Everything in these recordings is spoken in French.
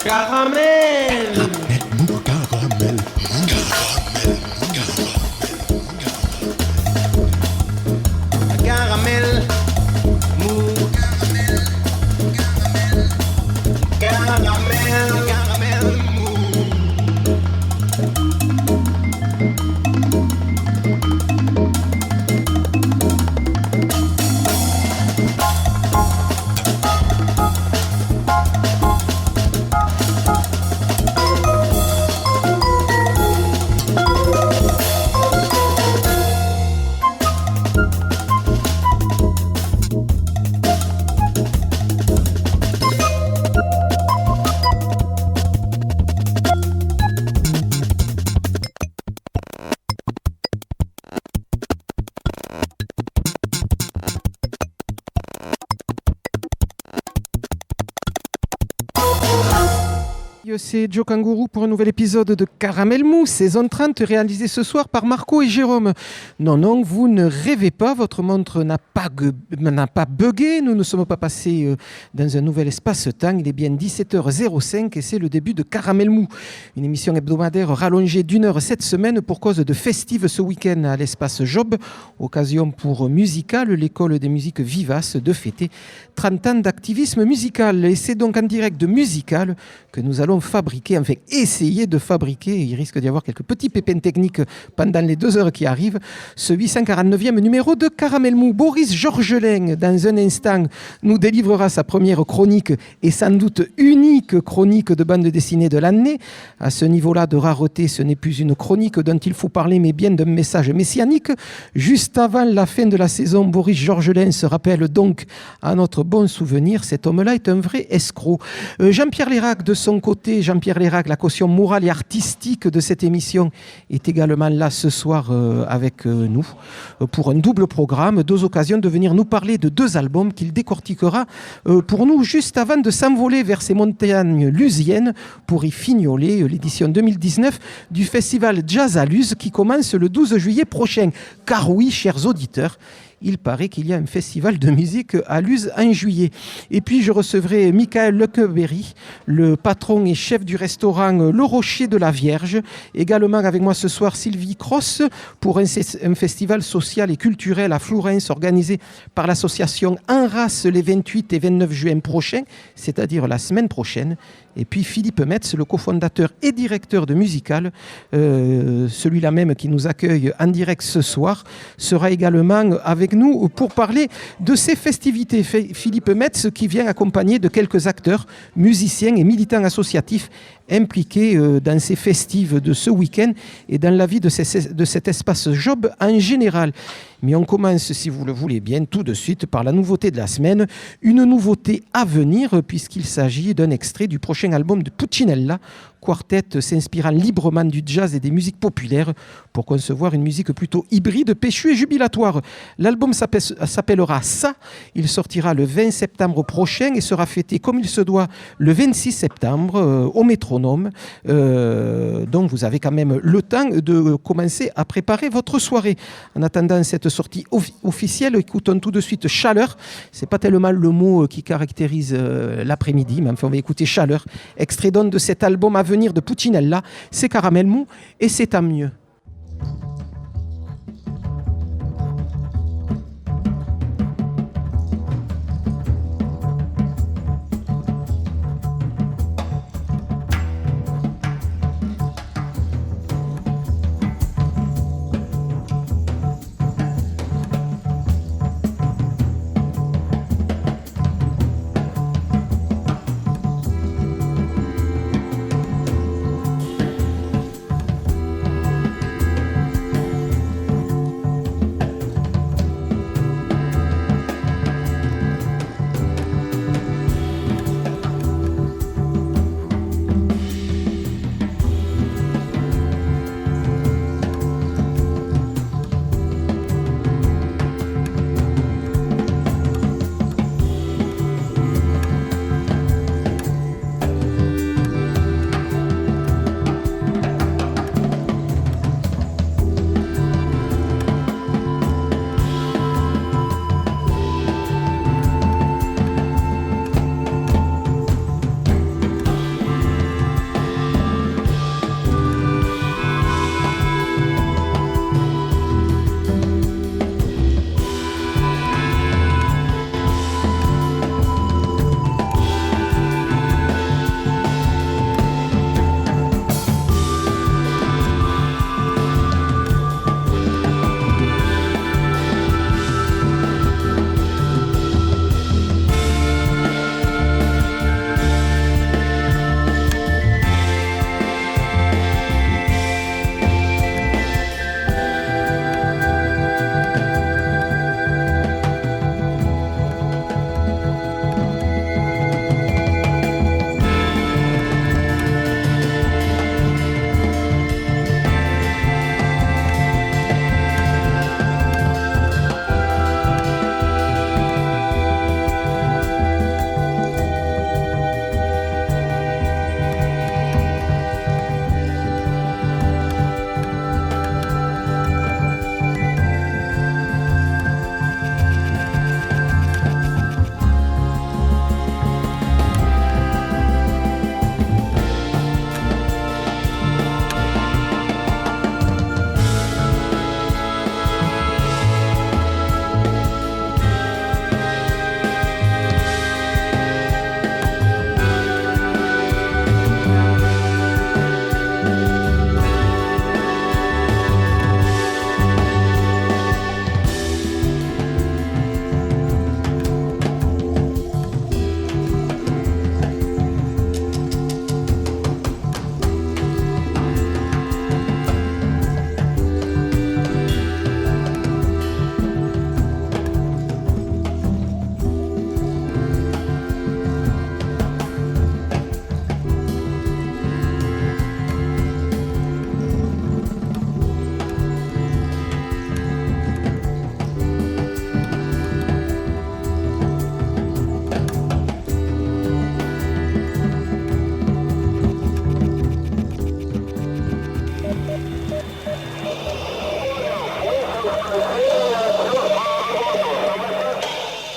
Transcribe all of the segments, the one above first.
Caramel. Caramel. Caramel. Mou. Caramel. Caramel. C'est Joe Kangourou pour un nouvel épisode de Caramel Mou, saison 30, réalisé ce soir par Marco et Jérôme. Non, vous ne rêvez pas, votre montre n'a pas bugué, nous ne sommes pas passés dans un nouvel espace-temps, il est bien 17h05 et c'est le début de Caramel Mou, une émission hebdomadaire rallongée d'une heure cette semaine pour cause de festives ce week-end à l'espace Job, occasion pour Musical, l'école des musiques vivaces, de fêter 30 ans d'activisme musical. Et c'est donc en direct de Musical que nous allons essayer de fabriquer, il risque d'y avoir quelques petits pépins techniques pendant les 2 heures qui arrivent, ce 849e numéro de Caramel Mou. Boris Georgelin, dans un instant, nous délivrera sa première chronique et sans doute unique chronique de bande dessinée de l'année. À ce niveau-là de rareté, ce n'est plus une chronique dont il faut parler, mais bien d'un message messianique. Juste avant la fin de la saison, Boris Georgelin se rappelle donc à notre bon souvenir, cet homme-là est un vrai escroc. Jean-Pierre Lérac, de son côté, Jean-Pierre Lérac, la caution morale et artistique de cette émission, est également là ce soir avec nous pour un double programme, 2 occasions de venir nous parler de 2 albums qu'il décortiquera pour nous juste avant de s'envoler vers ces montagnes lusiennes pour y fignoler l'édition 2019 du festival Jazz à Luz qui commence le 12 juillet prochain. Car oui, chers auditeurs, il paraît qu'il y a un festival de musique à Luz en juillet. Et puis je recevrai Michael Lequeberry, le patron et chef du restaurant Le Rocher de la Vierge. Également avec moi ce soir Sylvie Cross pour un festival social et culturel à Flourens organisé par l'association En Race les 28 et 29 juin prochains, c'est-à-dire la semaine prochaine. Et puis Philippe Metz, le cofondateur et directeur de Musical, celui-là même qui nous accueille en direct ce soir, sera également avec nous pour parler de ces festivités. Philippe Metz qui vient accompagné de quelques acteurs, musiciens et militants associatifs impliqués dans ces festives de ce week-end et dans la vie de cet espace Job en général. Mais on commence, si vous le voulez bien, tout de suite par la nouveauté de la semaine. Une nouveauté à venir puisqu'il s'agit d'un extrait du prochain album de Puccinella, quartet s'inspirant librement du jazz et des musiques populaires pour concevoir une musique plutôt hybride, péchue et jubilatoire. L'album s'appellera Ça. Il sortira le 20 septembre prochain et sera fêté comme il se doit le 26 septembre au Métronome. Donc vous avez quand même le temps de commencer à préparer votre soirée. En attendant cette sortie officielle, écoutons tout de suite Chaleur. C'est pas tellement le mot qui caractérise l'après-midi, mais enfin on va écouter Chaleur, extrait donc de cet album à venir de Puccinella. C'est Caramel Mou et c'est tant mieux.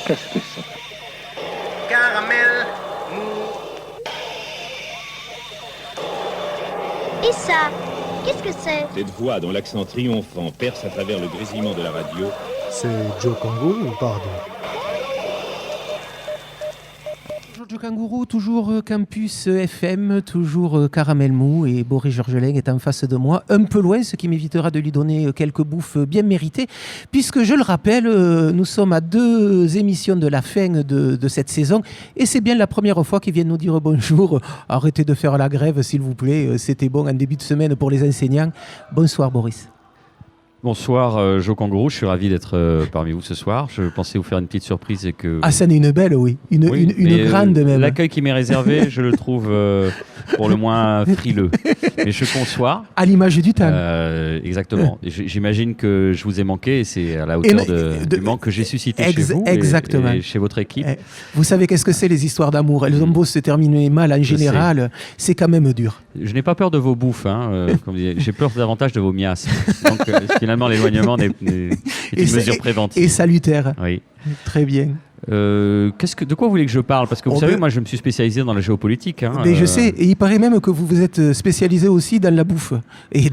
Qu'est-ce que c'est? Caramel mou. Et ça, qu'est-ce que c'est? Cette voix dont l'accent triomphant perce à travers le grésillement de la radio. C'est Joe Kangourou, pardon. Toujours Joe Kangourou, toujours Campus FM, toujours Caramel Mou, et Boris Georgelin est en face de moi, un peu loin, ce qui m'évitera de lui donner quelques bouffes bien méritées, puisque je le rappelle, nous sommes à 2 émissions de la fin de cette saison, et c'est bien la première fois qu'il vient nous dire bonjour. Arrêtez de faire la grève, s'il vous plaît, c'était bon en début de semaine pour les enseignants. Bonsoir Boris. Bonsoir Joe Kangourou, je suis ravi d'être parmi vous ce soir. Je pensais vous faire une petite surprise et que... Ah, ça en est une belle, oui. Une grande même. L'accueil qui m'est réservé, je le trouve pour le moins frileux. Mais je conçois. À l'image du temps. Exactement. J'imagine que je vous ai manqué et c'est à la hauteur du manque que j'ai suscité chez vous et chez votre équipe. Vous savez qu'est-ce que c'est les histoires d'amour? Elles ont beau se terminer mal en général, c'est quand même dur. Je n'ai pas peur de vos bouffes, comme j'ai peur davantage de vos miasmes. Donc finalement l'éloignement est une mesure préventive. Et salutaire. Oui. Très bien. De quoi vous voulez que je parle? Parce que vous savez, moi je me suis spécialisé dans la géopolitique. Mais je sais, et il paraît même que vous vous êtes spécialisé aussi dans la bouffe. Et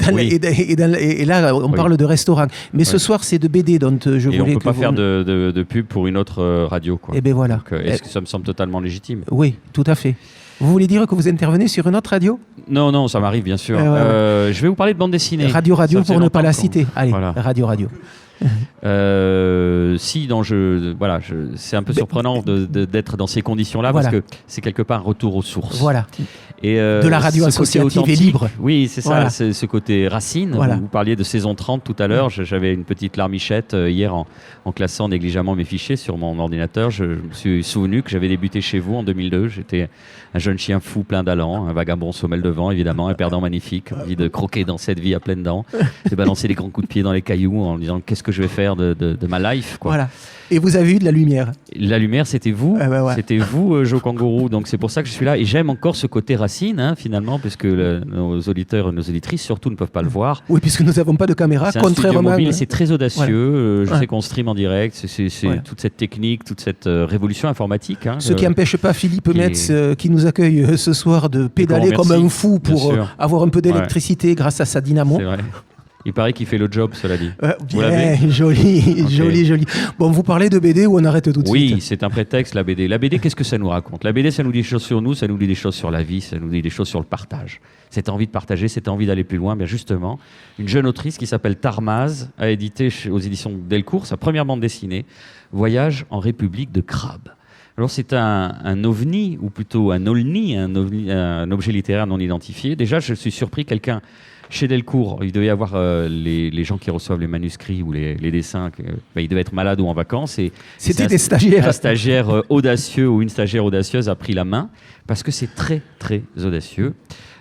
là, on parle de restaurant. Mais ce soir, c'est de BD dont je voulais. Et on ne peut pas faire de pub pour une autre radio, quoi. Et bien voilà. Donc, est-ce que ça me semble totalement légitime? Oui, tout à fait. Vous voulez dire que vous intervenez sur une autre radio? Non, ça m'arrive bien sûr. Je vais vous parler de bande dessinée. Radio pour ne pas la citer. Allez, voilà. Radio. C'est un peu surprenant d'être dans ces conditions-là parce que c'est quelque part un retour aux sources. Voilà. Et de la radio associative et libre. Oui, c'est ça, voilà. C'est ce côté racine. Voilà. Vous parliez de saison 30 tout à l'heure. J'avais une petite larmichette hier en classant négligemment mes fichiers sur mon ordinateur. Je me suis souvenu que j'avais débuté chez vous en 2002. J'étais un jeune chien fou plein d'allant, un vagabond sommel de vent évidemment, un perdant magnifique, envie de croquer dans cette vie à pleines dents, de balancer des grands coups de pied dans les cailloux en disant qu'est-ce que je vais faire de ma life, quoi. Voilà. Et vous avez eu de la lumière. La lumière, c'était vous. C'était vous, Joe Kangourou. Donc c'est pour ça que je suis là. Et j'aime encore ce côté racine, finalement, puisque nos auditeurs et nos auditrices, surtout, ne peuvent pas le voir. Oui, puisque nous n'avons pas de caméra, contrairement... mobile, c'est très audacieux. Je sais qu'on stream en direct. C'est toute cette technique, toute cette révolution informatique. Ce qui n'empêche pas Philippe Metz, qui nous accueille ce soir, de pédaler comme un fou pour avoir un peu d'électricité grâce à sa dynamo. C'est vrai. Il paraît qu'il fait le job, cela dit. Bien, joli. Bon, vous parlez de BD ou on arrête tout de suite? Oui, c'est un prétexte, la BD. La BD, qu'est-ce que ça nous raconte? La BD, ça nous dit des choses sur nous, ça nous dit des choses sur la vie, ça nous dit des choses sur le partage. Cette envie de partager, cette envie d'aller plus loin, bien justement. Une jeune autrice qui s'appelle Tarmaz a édité aux éditions Delcourt sa première bande dessinée, Voyage en République de Crabe. Alors c'est un ovni, ou plutôt un olni, un objet littéraire non identifié. Déjà, je suis surpris, quelqu'un... Chez Delcourt, il devait y avoir les gens qui reçoivent les manuscrits ou les dessins, ils devaient être malades ou en vacances. C'était des stagiaires. Un stagiaire audacieux ou une stagiaire audacieuse a pris la main parce que c'est très, très audacieux.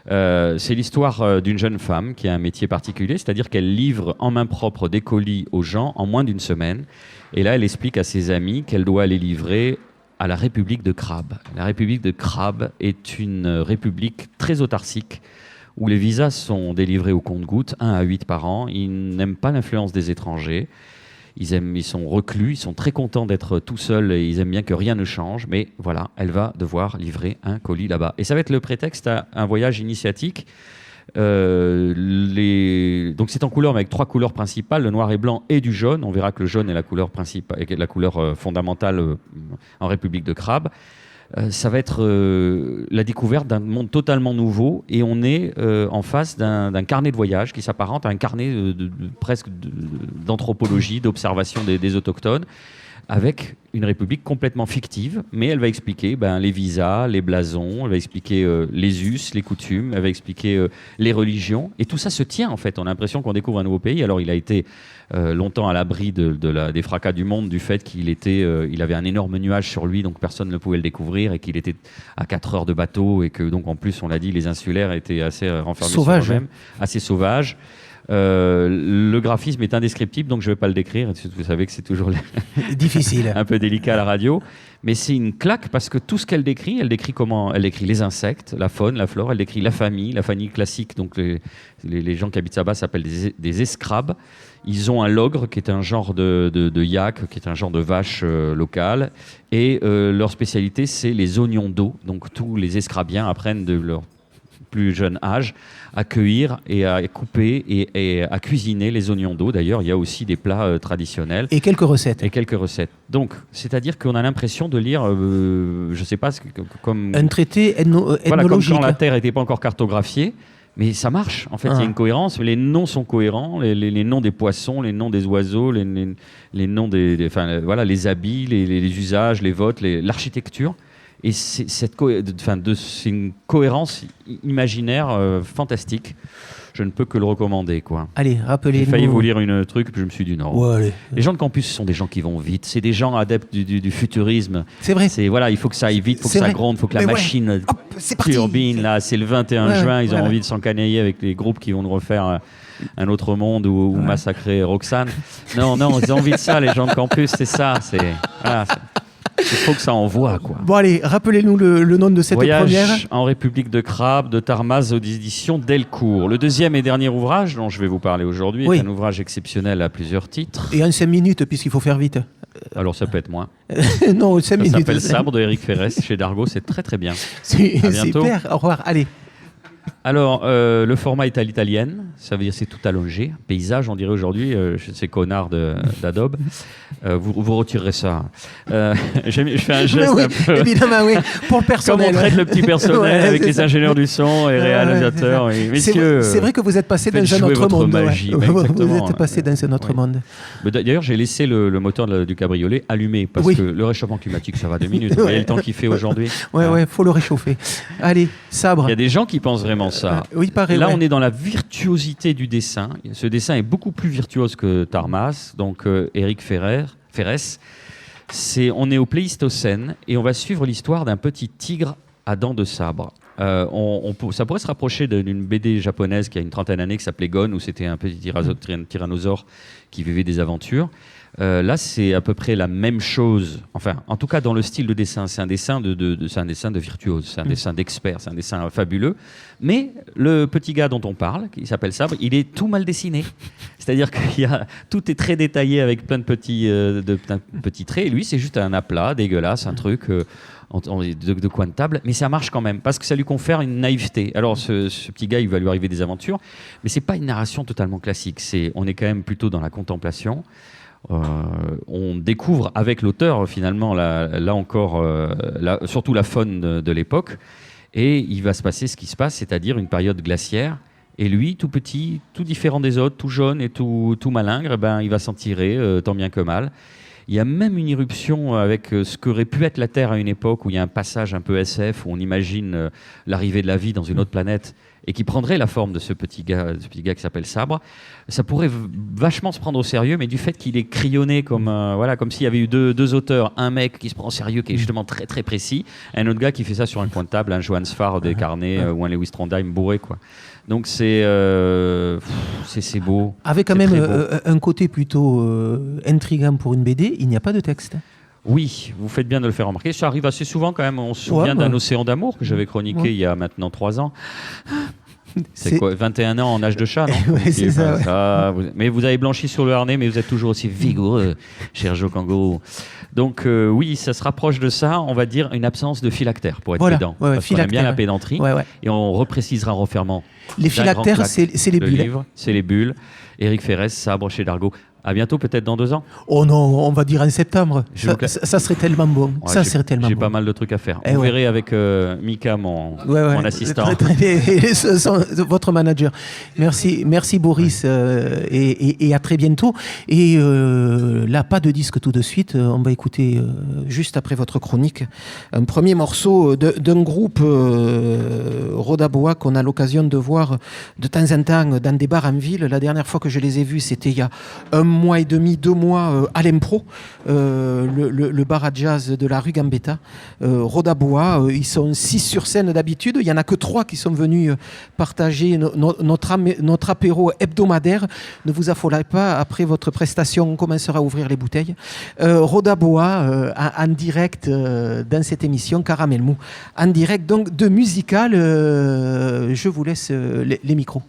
C'est l'histoire d'une jeune femme qui a un métier particulier, c'est-à-dire qu'elle livre en main propre des colis aux gens en moins d'une semaine. Et là, elle explique à ses amis qu'elle doit les livrer à la République de Crabe. La République de Crabe est une république très autarcique, où les visas sont délivrés au compte-gouttes, 1 à 8 par an. Ils n'aiment pas l'influence des étrangers. Ils sont reclus, ils sont très contents d'être tout seuls et ils aiment bien que rien ne change. Mais voilà, elle va devoir livrer un colis là-bas. Et ça va être le prétexte à un voyage initiatique. Donc c'est en couleur, mais avec 3 couleurs principales, le noir et blanc et du jaune. On verra que le jaune est la couleur principale, la couleur fondamentale en République de Crabe. Ça va être la découverte d'un monde totalement nouveau et on est en face d'un carnet de voyage qui s'apparente à un carnet presque d'anthropologie, d'observation des autochtones, avec une république complètement fictive, mais elle va expliquer les visas, les blasons, elle va expliquer les us, les coutumes, elle va expliquer les religions, et tout ça se tient en fait. On a l'impression qu'on découvre un nouveau pays. Alors il a été longtemps à l'abri des fracas du monde, du fait qu'il avait un énorme nuage sur lui, donc personne ne pouvait le découvrir, et qu'il était à 4 heures de bateau, et que donc en plus, on l'a dit, les insulaires étaient assez renfermés sur eux-mêmes, assez sauvages. Le graphisme est indescriptible, donc je ne vais pas le décrire. Vous savez que c'est toujours Difficile. un peu délicat à la radio. Mais c'est une claque parce que tout ce qu'elle décrit, elle décrit les insectes, la faune, la flore, elle décrit la famille classique. Donc les gens qui habitent là-bas s'appellent des escrabes. Ils ont un logre qui est un genre de yak, qui est un genre de vache locale. Et leur spécialité, c'est les oignons d'eau. Donc tous les escrabiens apprennent de leur plus jeune âge à cueillir et à couper et à cuisiner les oignons d'eau. D'ailleurs, il y a aussi des plats traditionnels. Et quelques recettes. Donc, c'est-à-dire qu'on a l'impression de lire, je ne sais pas, comme... Un traité Voilà, comme ethnologique. quand la Terre n'était pas encore cartographiée. Mais ça marche, en fait, il y a une cohérence. Les noms sont cohérents, les noms des poissons, les noms des oiseaux, les noms les habits, les usages, les votes, l'architecture. Et c'est une cohérence imaginaire fantastique. Je ne peux que le recommander, quoi. Allez, rappelez-nous. J'ai failli vous lire une truc, puis je me suis dit non. Ouais, allez. Les gens de campus sont des gens qui vont vite. C'est des gens adeptes du futurisme. C'est vrai. Il faut que ça aille vite, il faut que C'est ça vrai. gronde, il faut que la Mais ouais. machine Hop, c'est parti. turbine. Là, c'est le 21 juin, ils ont ouais. envie de s'encanailler avec les groupes qui vont nous refaire un autre monde ou massacrer Roxane. Non, ils ont envie de ça, les gens de campus, c'est ça. Il faut que ça envoie, quoi. Bon, allez, rappelez-nous le nom de cette Voyage première. en République de Crabe de Tarmaz aux éditions Delcourt. Le deuxième et dernier ouvrage dont je vais vous parler aujourd'hui est un ouvrage exceptionnel à plusieurs titres. Et en 5 minutes, puisqu'il faut faire vite. Alors ça peut être moins. Non, 5 Ça minutes. s'appelle Sabre de Éric Ferrès chez Dargaud, c'est très très bien. C'est À bientôt. super. Au revoir. Allez. Alors, le format est à l'italienne, ça veut dire c'est tout allongé. Paysage, on dirait aujourd'hui, ces connards d'Adobe. Vous retirerez ça. Je fais un geste Oui, un peu... évidemment, oui. Pour le Comme personnel. on traite le petit personnel Ouais, avec c'est les ça. ingénieurs du son et réalisateurs. Et messieurs, C'est vrai que vous êtes passé dans faites un jouer autre votre monde. magie. ouais. Mais Vous exactement, êtes passé dans un autre ouais. monde. Mais d'ailleurs, j'ai laissé le moteur du cabriolet allumé parce Oui. que le réchauffement climatique, ça va 2 minutes. Vous voyez le temps qu'il fait aujourd'hui. Ouais, faut le réchauffer. Allez, Sabre. Il y a des gens qui pensent vraiment ça. Oui, pareil. Là, ouais. on est dans la virtuosité du dessin. Ce dessin est beaucoup plus virtuose que Tarmas, donc Éric Ferrès. On est au Pléistocène et on va suivre l'histoire d'un petit tigre à dents de sabre. Ça pourrait se rapprocher d'une BD japonaise qui a une trentaine d'années qui s'appelait Gon, où c'était un petit tyrannosaure qui vivait des aventures. Là, c'est à peu près la même chose. Enfin, en tout cas, dans le style de dessin, c'est un dessin de virtuose, c'est un dessin d'expert, c'est un dessin fabuleux. Mais le petit gars dont on parle, qui s'appelle Sabre, il est tout mal dessiné. C'est-à-dire que tout est très détaillé avec plein de petits traits. Et lui, c'est juste un aplat dégueulasse, un truc de coin de table. Mais ça marche quand même, parce que ça lui confère une naïveté. Alors, ce petit gars, il va lui arriver des aventures, mais c'est pas une narration totalement classique. On est quand même plutôt dans la contemplation. On découvre avec l'auteur finalement là encore surtout la faune de l'époque, et il va se passer ce qui se passe, c'est-à-dire une période glaciaire, et lui tout petit, tout différent des autres, tout jaune et tout malingre, il va s'en tirer tant bien que mal. Il y a même une irruption avec ce qu'aurait pu être la Terre à une époque, où il y a un passage un peu SF, où on imagine l'arrivée de la vie dans une autre planète, et qui prendrait la forme de ce petit gars qui s'appelle Sabre. Ça pourrait vachement se prendre au sérieux, mais du fait qu'il est crayonné comme s'il y avait eu deux auteurs, un mec qui se prend au sérieux, qui est justement très très précis, un autre gars qui fait ça sur un coin de table, un Johannes Farr décarné ou un Lewis Trondheim bourré, quoi. Donc c'est beau. Avec quand C'est même très beau. un côté plutôt intriguant pour une BD, il n'y a pas de texte. Oui, vous faites bien de le faire remarquer. Ça arrive assez souvent quand même. On se souvient d'un Océan d'amour que j'avais chroniqué il y a maintenant 3 ans. C'est quoi, 21 ans en âge de chat, non? Ouais, c'est ça, ouais. Mais vous avez blanchi sur le harnais, mais vous êtes toujours aussi vigoureux, cher Joe Kangourou. Donc oui, ça se rapproche de ça, on va dire une absence de phylactère, pour être pédant. Ouais, parce qu'on aime bien phylactère, la pédanterie. Ouais. Et on reprécisera en refermant. Les phylactères, c'est les Le bulles. livre, c'est les bulles. Éric Ferrès, Sabre chez Dargaud. À bientôt, peut-être dans 2 ans. Oh non, on va dire en septembre. Je vous cla- Ça serait tellement bon. Ouais, Ça serait tellement J'ai bon. pas mal de trucs à faire. Eh Vous ouais. verrez avec Mika, mon assistant. Très bien. Et votre manager. Merci Boris, et à très bientôt. Et là, pas de disque tout de suite. On va écouter juste après votre chronique un premier morceau d'un groupe rodabois qu'on a l'occasion de voir de temps en temps dans des bars en ville. La dernière fois que que je les ai vus, c'était il y a 1 mois et demi, 2 mois, à l'Impro, le bar à jazz de la rue Gambetta. Rodabois, ils sont 6 sur scène d'habitude. Il n'y en a que 3 qui sont venus partager notre apéro hebdomadaire. Ne vous affolez pas, après votre prestation, on commencera à ouvrir les bouteilles. Rodabois, en direct dans cette émission Caramel Mou. En direct donc de Musical. Je vous laisse les micros.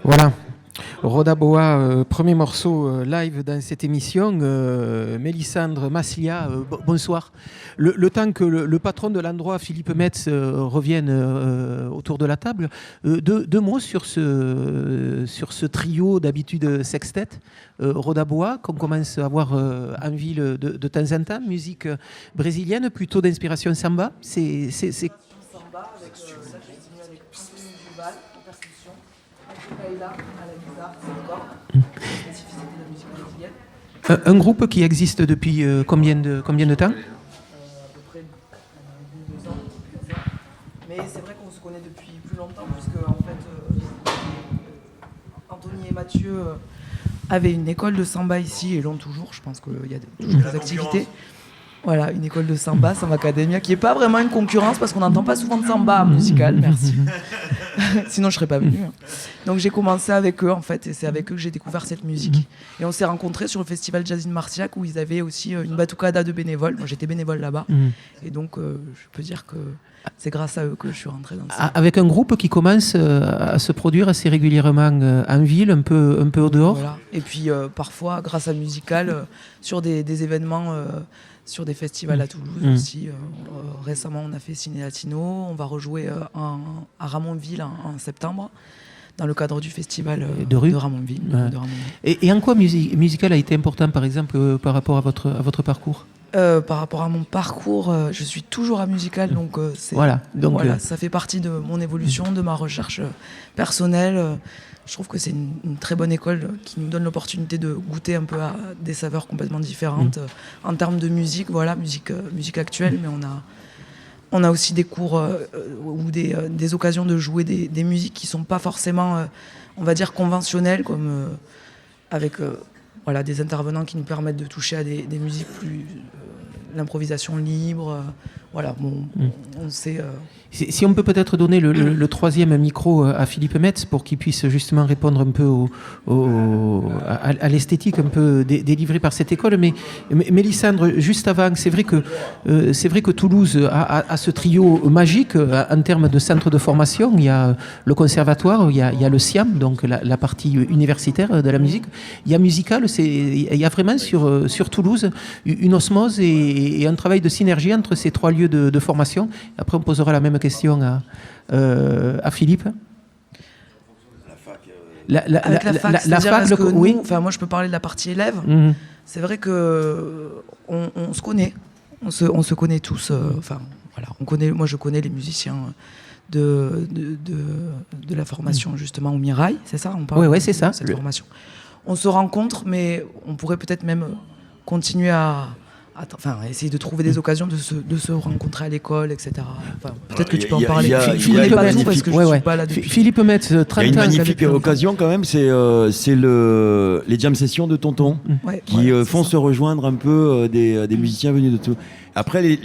Voilà. Rodabois, premier morceau live dans cette émission. Mélissandre Maslia, bonsoir. Le temps que le patron de l'endroit, Philippe Metz, revienne autour de la table, deux mots sur ce trio d'habitude sextet, Rodabois, qu'on commence à avoir en ville de temps en temps, musique brésilienne, plutôt d'inspiration samba. C'est Samba avec ça continue avec Duval en percussion, Kaila à la guitare, c'est le corps, la spécificité de la musique brésilienne. Un groupe qui existe depuis combien de temps? À peu près 2 ans. Mais c'est vrai qu'on se connaît depuis plus longtemps, puisque en fait, Anthony et Mathieu avaient une école de samba ici et l'ont toujours. Je pense qu'il y a toujours des activités. Voilà, une école de samba, Samba Academia, qui n'est pas vraiment une concurrence parce qu'on n'entend pas souvent de samba musical, merci. Sinon, je ne serais pas venue. Donc, j'ai commencé avec eux, en fait, et c'est avec eux que j'ai découvert cette musique. Et on s'est rencontrés sur le festival Jazz in Marciac où ils avaient aussi une batucada de bénévoles. Moi, j'étais bénévole là-bas. Et donc, je peux dire que c'est grâce à eux que je suis rentrée dans ça. Avec un groupe qui commence à se produire assez régulièrement en ville, un peu au dehors. Voilà. Et puis, parfois, grâce à Musical, sur des événements... sur des festivals à Toulouse aussi. Récemment, on a fait Ciné Latino. On va rejouer à Ramonville en septembre, dans le cadre du festival de Ramonville. Ouais. Et en quoi Musical a été important, par exemple, par rapport à votre parcours? Par rapport à mon parcours, je suis toujours à Musical, donc, voilà, ça fait partie de mon évolution, de ma recherche personnelle. Je trouve que c'est une très bonne école qui nous donne l'opportunité de goûter un peu à des saveurs complètement différentes en termes de musique, voilà, musique actuelle, mais on a aussi des cours ou des occasions de jouer des musiques qui sont pas forcément, on va dire, conventionnelles, comme avec voilà, des intervenants qui nous permettent de toucher à des musiques plus... l'improvisation libre, voilà, on sait... Si on peut peut-être donner le troisième micro à Philippe Metz pour qu'il puisse justement répondre un peu à l'esthétique un peu délivrée par cette école. Mais Mélissandre, juste avant, c'est vrai que Toulouse a ce trio magique en termes de centre de formation. Il y a le conservatoire, il y a le SIAM, donc la partie universitaire de la musique. Il y a Musical, il y a vraiment sur Toulouse une osmose et un travail de synergie entre ces trois lieux de formation. Après, on posera la même question à Philippe. Avec la fac, oui. Moi, je peux parler de la partie élève. C'est vrai que on se connaît, on se connaît tous. Voilà, moi, je connais les musiciens de la formation justement au Mirail, c'est ça, on parle. Oui, c'est ça. Cette formation. On se rencontre, mais on pourrait peut-être même continuer à essayer de trouver des occasions de se rencontrer à l'école, etc. Peut-être que tu peux en parler. Philippe pas tout parce que je suis pas là depuis. Philippe Metz, 30 ans. Il y a une magnifique occasion quand même, c'est les jam sessions de Tonton qui font se rejoindre un peu des musiciens venus de tout. Après,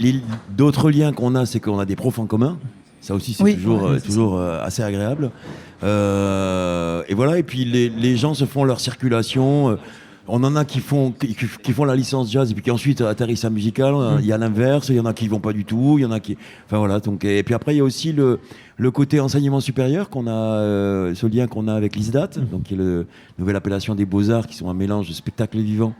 d'autres liens qu'on a, c'est qu'on a des profs en commun. Ça aussi, c'est toujours assez agréable. Et voilà, et puis les gens se font leur circulation. On en a qui font la licence jazz et puis qui ensuite atterrissent à Musical. Il y a l'inverse, il y en a qui vont pas du tout, il y en a qui... Enfin voilà, donc, et puis après il y a aussi le côté enseignement supérieur qu'on a, ce lien qu'on a avec l'ISDAT, donc qui est la nouvelle appellation des Beaux-Arts, qui sont un mélange de spectacle vivant,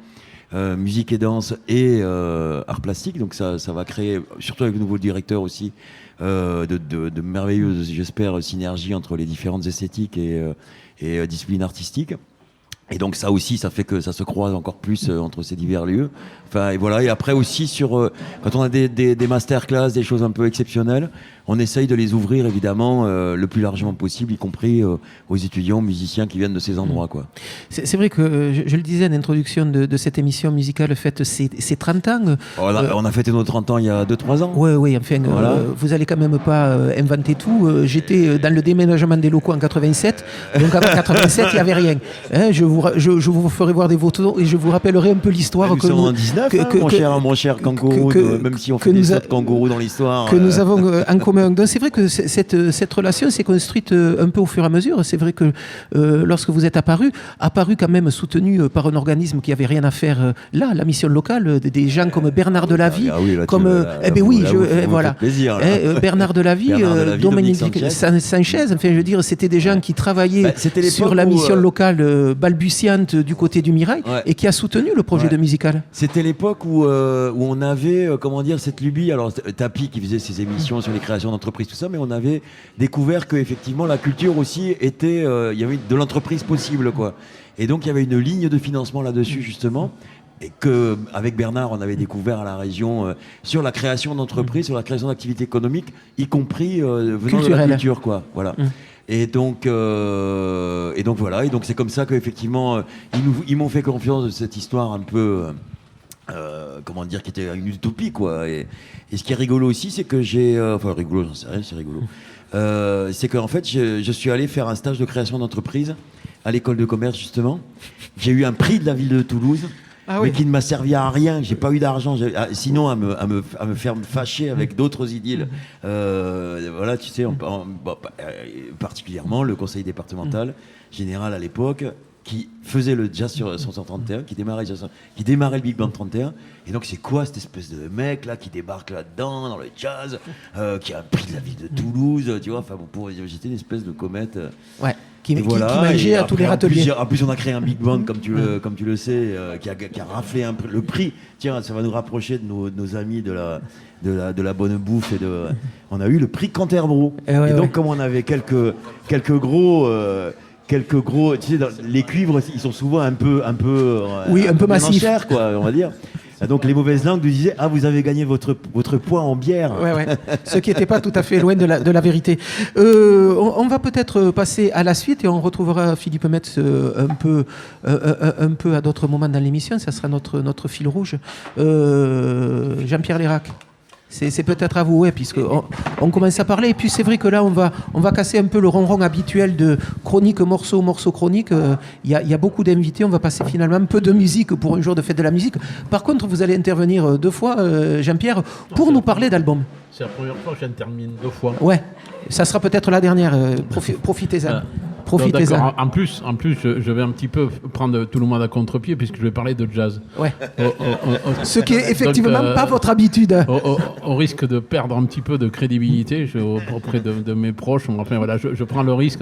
musique et danse et art plastique. Donc ça va créer, surtout avec le nouveau directeur aussi, de merveilleuses, j'espère, synergies entre les différentes esthétiques et disciplines artistiques. Et donc ça aussi, ça fait que ça se croise encore plus entre ces divers lieux. Enfin, et voilà. Et après aussi, quand on a des masterclass, des choses un peu exceptionnelles, on essaye de les ouvrir évidemment le plus largement possible, y compris aux étudiants, musiciens qui viennent de ces endroits, quoi. C'est vrai que je le disais en introduction de cette émission musicale, fête ses 30 ans. On a fêté nos 30 ans il y a 2-3 ans. Oui, enfin, voilà. Vous allez quand même pas inventer tout. J'étais dans le déménagement des locaux en 87, donc avant 87, il n'y avait rien. Hein, je vous ferai voir des photos et je vous rappellerai un peu l'histoire que nous... en 19, mon cher Kangourou, même si on fait des sauts de kangourou dans l'histoire. Que nous avons en commun. Donc c'est vrai que cette relation s'est construite un peu au fur et à mesure. C'est vrai que lorsque vous êtes apparu quand même soutenu par un organisme qui avait rien à faire là, la mission locale, des gens comme Bernard Delavie, Bernard Delavie, Dominique Sanchez. Enfin, je veux dire, c'était des gens qui travaillaient sur la mission locale balbutiante du côté du Mirail et qui a soutenu le projet de Musical. C'était l'époque où on avait, cette lubie. Alors Tapi qui faisait ses émissions sur les créations d'entreprises, tout ça, mais on avait découvert que effectivement la culture aussi était, il y avait de l'entreprise possible, quoi. Et donc il y avait une ligne de financement là-dessus justement. Et qu'avec Bernard, on avait découvert à la région sur la création d'entreprises, sur la création d'activités économiques, y compris venant de la culture, quoi. Voilà. Et donc voilà. Et donc c'est comme ça qu'effectivement, ils m'ont fait confiance de cette histoire un peu, comment dire, qui était une utopie, quoi. Et ce qui est rigolo aussi, c'est que enfin rigolo, j'en sais rien, c'est rigolo. C'est qu'en fait, je suis allé faire un stage de création d'entreprise à l'école de commerce, justement. J'ai eu un prix de la ville de Toulouse. Mais qui ne m'a servi à rien. J'ai pas eu d'argent. Sinon, à me faire fâcher avec d'autres idylles. Voilà, tu sais, particulièrement le conseil départemental général à l'époque, qui faisait le jazz sur 131, qui démarrait le Big Band 31. Et donc, c'est quoi cette espèce de mec là qui débarque là-dedans, dans le jazz, qui a un prix de la ville de Toulouse, tu vois. Enfin, j'étais une espèce de comète. Ouais. Qui mangeait à tous les râteliers. En plus, on a créé un big band, comme tu le sais, qui a raflé le prix. Tiens, ça va nous rapprocher de nos amis de la bonne bouffe. On a eu le prix Canterbro. Et donc, comme on avait quelques gros... tu sais, les cuivres, ils sont souvent un peu massifs, chers, quoi, on va dire. Donc les mauvaises langues nous disaient vous avez gagné votre poids en bière. Ouais. Ce qui n'était pas tout à fait loin de la vérité. On va peut-être passer à la suite et on retrouvera Philippe Metz un peu à d'autres moments dans l'émission. Ça sera notre fil rouge. Jean-Pierre Lérac. C'est peut-être à vous, puisqu'on commence à parler. Et puis c'est vrai que là, on va casser un peu le ronron habituel de chronique, morceau chronique. Il y a beaucoup d'invités. On va passer finalement un peu de musique pour un jour de fête de la musique. Par contre, vous allez intervenir 2 fois, Jean-Pierre, pour nous parler d'album. C'est la première fois que j'intermine 2 fois. Ouais, ça sera peut-être la dernière. Profitez-en. D'accord. En plus, je vais un petit peu prendre tout le monde à contre-pied puisque je vais parler de jazz. Ouais. Ce qui est effectivement pas votre habitude. Au risque de perdre un petit peu de crédibilité auprès de mes proches. Enfin voilà, je prends le risque.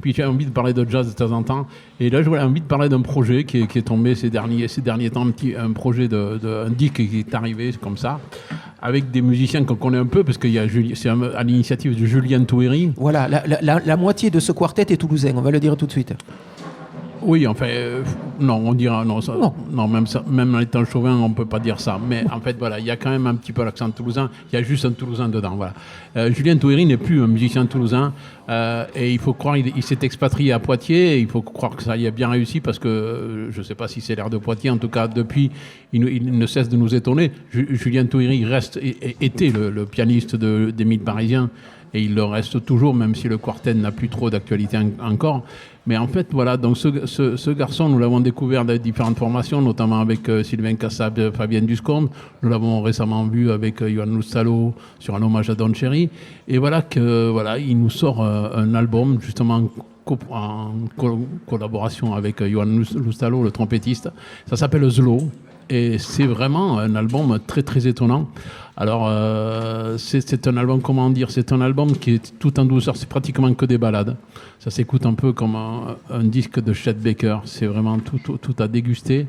Puis j'ai envie de parler de jazz de temps en temps. Et là, j'ai envie de parler d'un projet qui est tombé ces derniers temps, un projet un disque qui est arrivé comme ça, avec des musiciens qu'on connaît un peu, parce que c'est à l'initiative de Julien Touéry. Voilà, la moitié de ce quartet est toulousain, on va le dire tout de suite. Oui, enfin, non, on dira non. Même en étant chauvin, on ne peut pas dire ça. Mais en fait, voilà, il y a quand même un petit peu l'accent toulousain. Il y a juste un Toulousain dedans. Voilà. Julien Touéry n'est plus un musicien toulousain. Et il faut croire qu'il s'est expatrié à Poitiers. Et il faut croire que ça y a bien réussi parce que je ne sais pas si c'est l'air de Poitiers. En tout cas, depuis, il ne cesse de nous étonner. Julien Touéry était le pianiste d'Émile Parisien. Et il le reste toujours, même si le quartet n'a plus trop d'actualité encore. Mais en fait, voilà, donc ce garçon, nous l'avons découvert dans différentes formations, notamment avec Sylvain Cassab, Fabien Duscombe. Nous l'avons récemment vu avec Yohann Loustalo sur un hommage à Don Cherry. Et il nous sort un album, justement, en collaboration avec Yohann Loustalo, le trompettiste. Ça s'appelle Zlo. Et c'est vraiment un album très très étonnant. Alors c'est un album, comment dire, c'est un album qui est tout en douceur, c'est pratiquement que des ballades. Ça s'écoute un peu comme un disque de Chet Baker. C'est vraiment tout à déguster.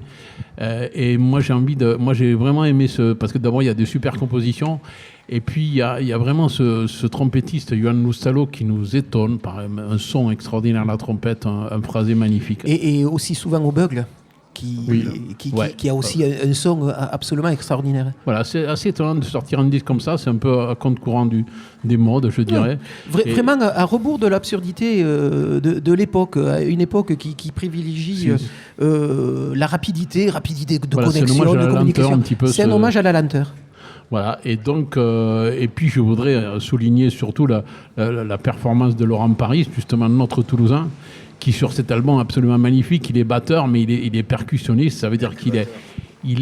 Et moi j'ai vraiment aimé parce que d'abord il y a des super compositions. Et puis il y a vraiment ce trompettiste Yohann Loustalo qui nous étonne par un son extraordinaire à la trompette, un phrasé magnifique. Et aussi souvent au bugle. Qui a aussi un son absolument extraordinaire. Voilà, c'est assez étonnant de sortir un disque comme ça, c'est un peu à contre-courant des modes, je dirais. Vraiment à rebours de l'absurdité de l'époque, une époque qui privilégie la rapidité de connexion, de communication. C'est un hommage à la lenteur. Voilà, et donc, et puis je voudrais souligner surtout la performance de Laurent Paris, justement notre Toulousain, qui sur cet album absolument magnifique, il est batteur, mais il est percussionniste. Ça veut dire qu'il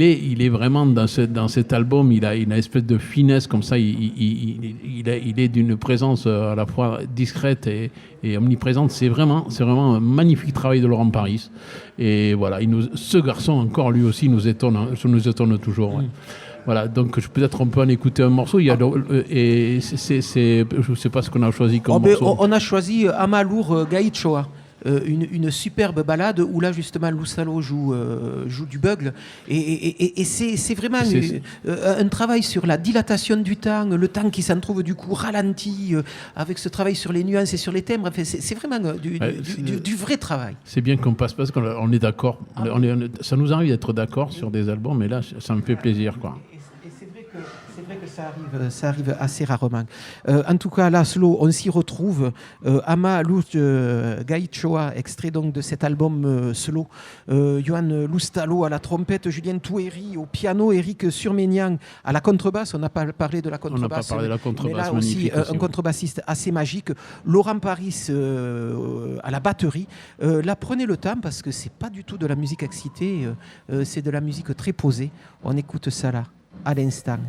est vraiment dans cet album, il a une espèce de finesse comme ça. Il est d'une présence à la fois discrète et omniprésente. C'est vraiment un magnifique travail de Laurent Paris. Et voilà, ce garçon encore, lui aussi, nous étonne toujours. Ouais. Voilà, donc peut-être on peut en écouter un morceau. Je ne sais pas ce qu'on a choisi comme morceau. On a choisi Amalour Gaïchoa. Une superbe balade où là justement Loustalo joue du bugle et c'est vraiment un travail sur la dilatation du temps, le temps qui s'en trouve du coup ralenti avec ce travail sur les nuances et sur les timbres. Enfin, c'est vraiment du vrai travail. C'est bien qu'on passe parce qu'on est d'accord. Ça nous arrive d'être d'accord sur des albums, mais là ça me fait plaisir, quoi. Et c'est vrai que ça arrive assez rarement. En tout cas, Laszlo, on s'y retrouve. Ama Luj Gaichoa, extrait donc de cet album Slow. Johan Loustalo à la trompette, Julien Touéry au piano, Eric Surménian à la contrebasse. On n'a pas parlé de la contrebasse. On n'a pas parlé de la contrebasse, mais là aussi, un contrebassiste assez magique. Laurent Paris à la batterie. Là, prenez le temps parce que c'est pas du tout de la musique excitée, c'est de la musique très posée. On écoute ça là, à l'instant.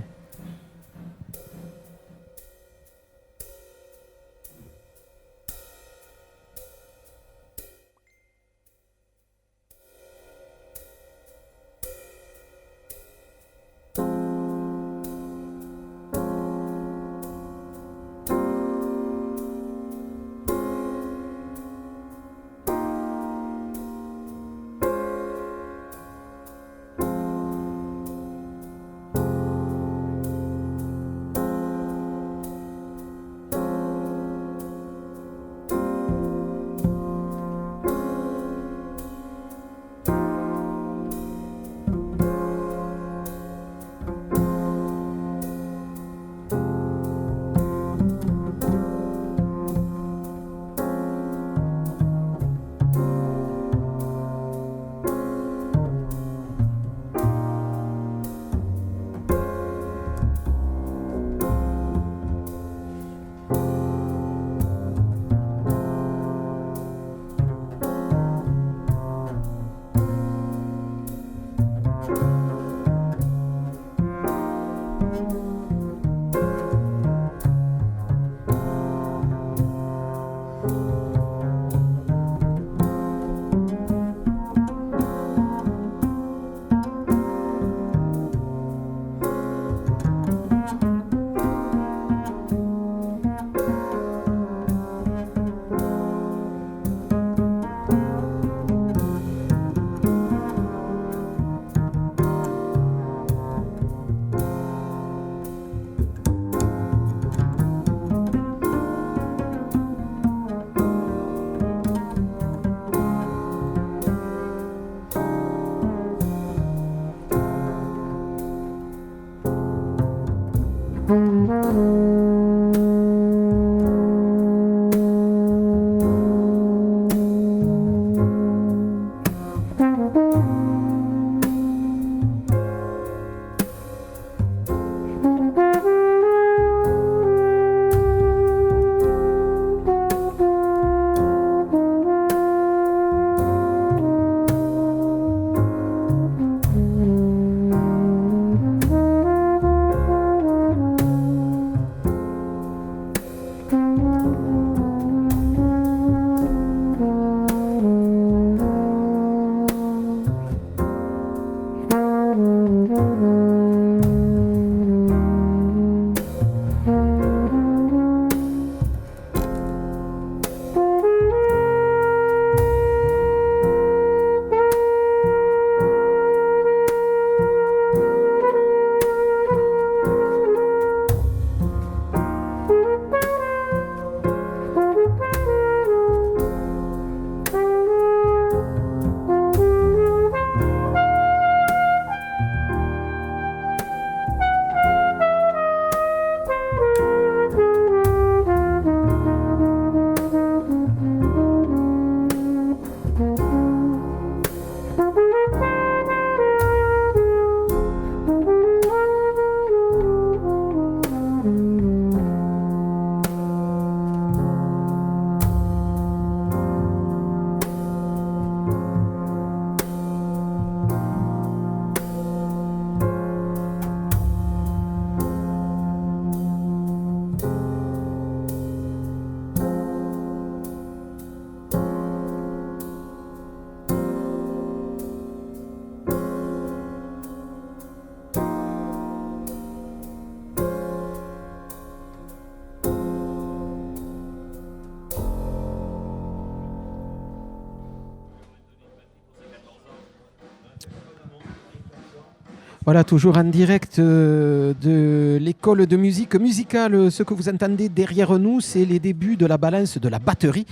Voilà, toujours en direct de l'école de musique musicale. Ce que vous entendez derrière nous, c'est les débuts de la balance de la batterie,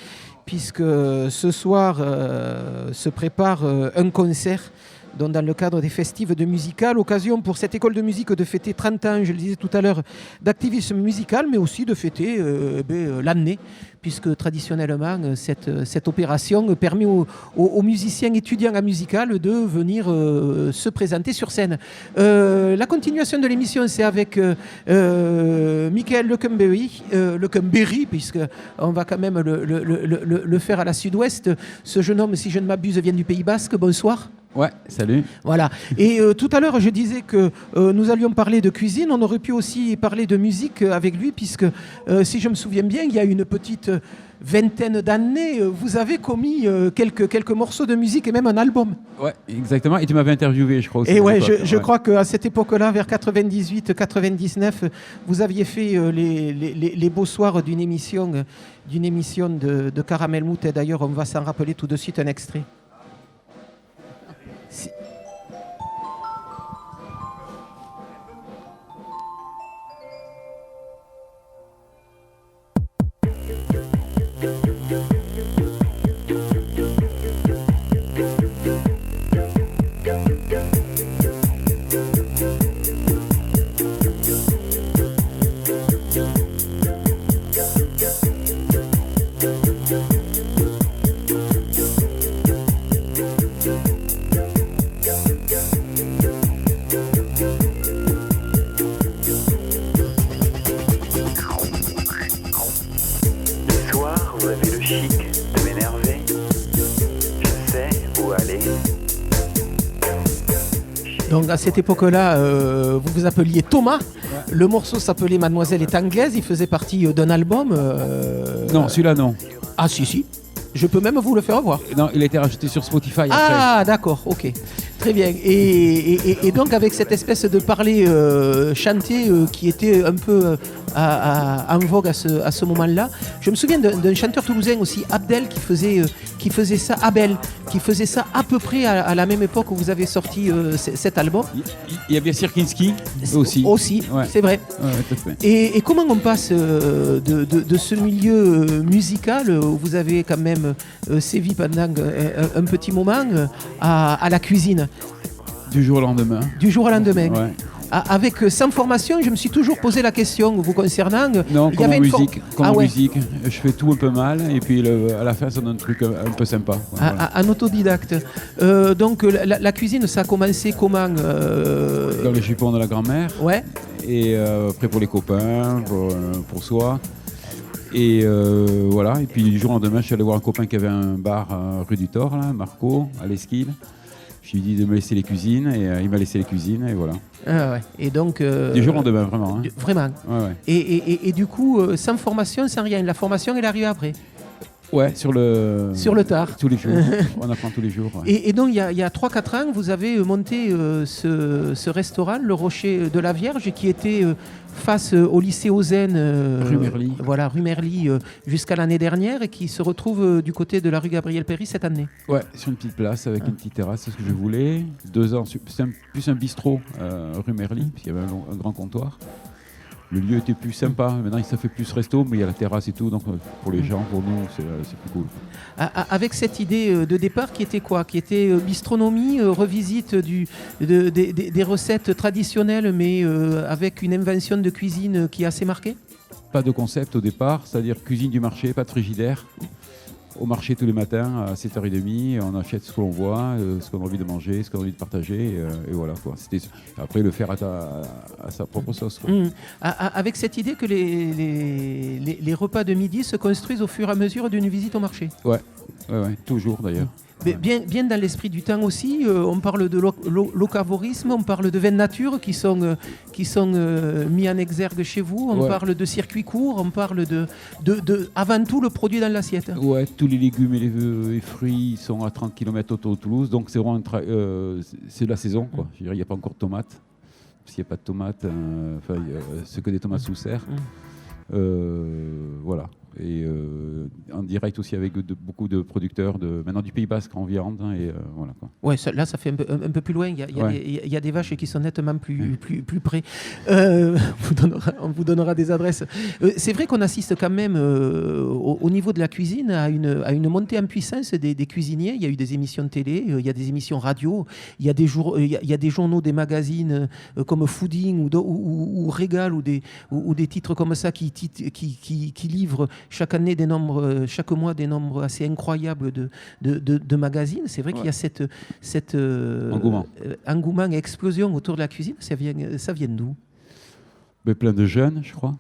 puisque ce soir se prépare un concert donc dans le cadre des festives de Musical, l'occasion pour cette école de musique de fêter 30 ans, je le disais tout à l'heure, d'activisme musical, mais aussi de fêter l'année, puisque traditionnellement, cette opération permet aux musiciens étudiants à Musical de venir se présenter sur scène. La continuation de l'émission, c'est avec Michael Lecumberry, puisqu'on va quand même le faire à la Sud-Ouest. Ce jeune homme, si je ne m'abuse, vient du Pays Basque. Bonsoir. Ouais, salut. Voilà. Et tout à l'heure, je disais que nous allions parler de cuisine. On aurait pu aussi parler de musique avec lui, puisque, si je me souviens bien, il y a une petite vingtaine d'années, vous avez commis quelques morceaux de musique et même un album. Ouais, exactement. Et tu m'avais interviewé, je crois aussi. Et ouais, je crois qu'à cette époque-là, vers 98-99, vous aviez fait les beaux soirs d'une émission de Caramel Mout. Et d'ailleurs, on va s'en rappeler tout de suite un extrait. Donc à cette époque-là, vous vous appeliez Thomas. Ouais. Le morceau s'appelait Mademoiselle est anglaise. Il faisait partie d'un album. Non, celui-là non. Ah si. Je peux même vous le faire voir. Non, il a été rajouté sur Spotify après. Ah d'accord, ok. Très bien. Et donc avec cette espèce de parler chanté qui était un peu en vogue à ce moment-là, je me souviens d'un chanteur toulousain aussi, Abdel, qui faisait ça, Abel, qui faisait ça à peu près à la même époque où vous avez sorti cet album. Il y avait Sirkinski aussi. Aussi, ouais. C'est vrai. Ouais, tout à fait. Et comment on passe de ce milieu musical où vous avez quand même sévi pendant un petit moment à la cuisine? Du jour au lendemain. Du jour au lendemain. Ouais. Avec sans formation, je me suis toujours posé la question vous concernant. Non, il y avait musique, musique, je fais tout un peu mal et puis à la fin ça donne un truc un peu sympa. Voilà. Un autodidacte. Donc la cuisine, ça a commencé comment Dans le jupon de la grand-mère. Ouais. Et après pour les copains, pour soi. Et voilà. Et puis du jour au lendemain, je suis allé voir un copain qui avait un bar rue du Thor, là, Marco, à l'Esquile. Je lui ai dit de me laisser les cuisines et il m'a laissé les cuisines et voilà. Ah ouais. Et donc du jour au lendemain, vraiment. Hein. Vraiment. Ouais. Et du coup, sans formation, sans rien. La formation, elle arrive après. Ouais, sur le tard. Tous les jours. On apprend tous les jours. Ouais. Et donc, il y a 3-4 ans, vous avez monté ce restaurant, le Rocher de la Vierge, qui était face au lycée Ozen, rue Merly. Voilà, rue Merly, jusqu'à l'année dernière, et qui se retrouve du côté de la rue Gabriel-Péry cette année. Ouais, sur une petite place avec une petite terrasse, c'est ce que je voulais. 2 ans, c'est plus un bistrot rue Merly, parce qu'il y avait un grand comptoir. Le lieu était plus sympa. Maintenant, ça fait plus resto, mais il y a la terrasse et tout. Donc, pour les gens, pour nous, c'est plus cool. Avec cette idée de départ qui était quoi? Qui était bistronomie, revisite des recettes traditionnelles, mais avec une invention de cuisine qui est assez marquée? Pas de concept au départ, c'est-à-dire cuisine du marché, pas de frigidaire. Au marché tous les matins à 7h30, on achète ce qu'on voit, ce qu'on a envie de manger, ce qu'on a envie de partager, et voilà quoi. Après le faire à sa propre sauce. Quoi. Avec cette idée que les repas de midi se construisent au fur et à mesure d'une visite au marché. Ouais, toujours d'ailleurs. Bien dans l'esprit du temps aussi, on parle de locavorisme, on parle de vins nature qui sont mis en exergue chez vous, on parle de circuits courts, on parle de avant tout le produit dans l'assiette. Ouais, tous les légumes et les fruits sont à 30 km autour de Toulouse, donc c'est vraiment c'est la saison. Quoi. Je veux dire, il n'y a pas encore de tomates, s'il n'y a pas de tomates, c'est que des tomates sous serre. Voilà. Et en direct aussi avec beaucoup de producteurs maintenant du Pays Basque en viande. Et voilà, quoi. Ouais, là, ça fait un peu plus loin. Il y a des vaches qui sont nettement plus près. On vous donnera des adresses. C'est vrai qu'on assiste quand même au niveau de la cuisine à une montée en puissance des cuisiniers. Il y a eu des émissions de télé, il y a des émissions radio, il y a des journaux, des magazines comme Fooding ou Régal ou des titres comme ça qui livrent chaque année chaque mois des nombres assez incroyables de magazines. C'est vrai qu'il y a cet engouement et explosion autour de la cuisine. Ça vient d'où? Plein de jeunes, je crois,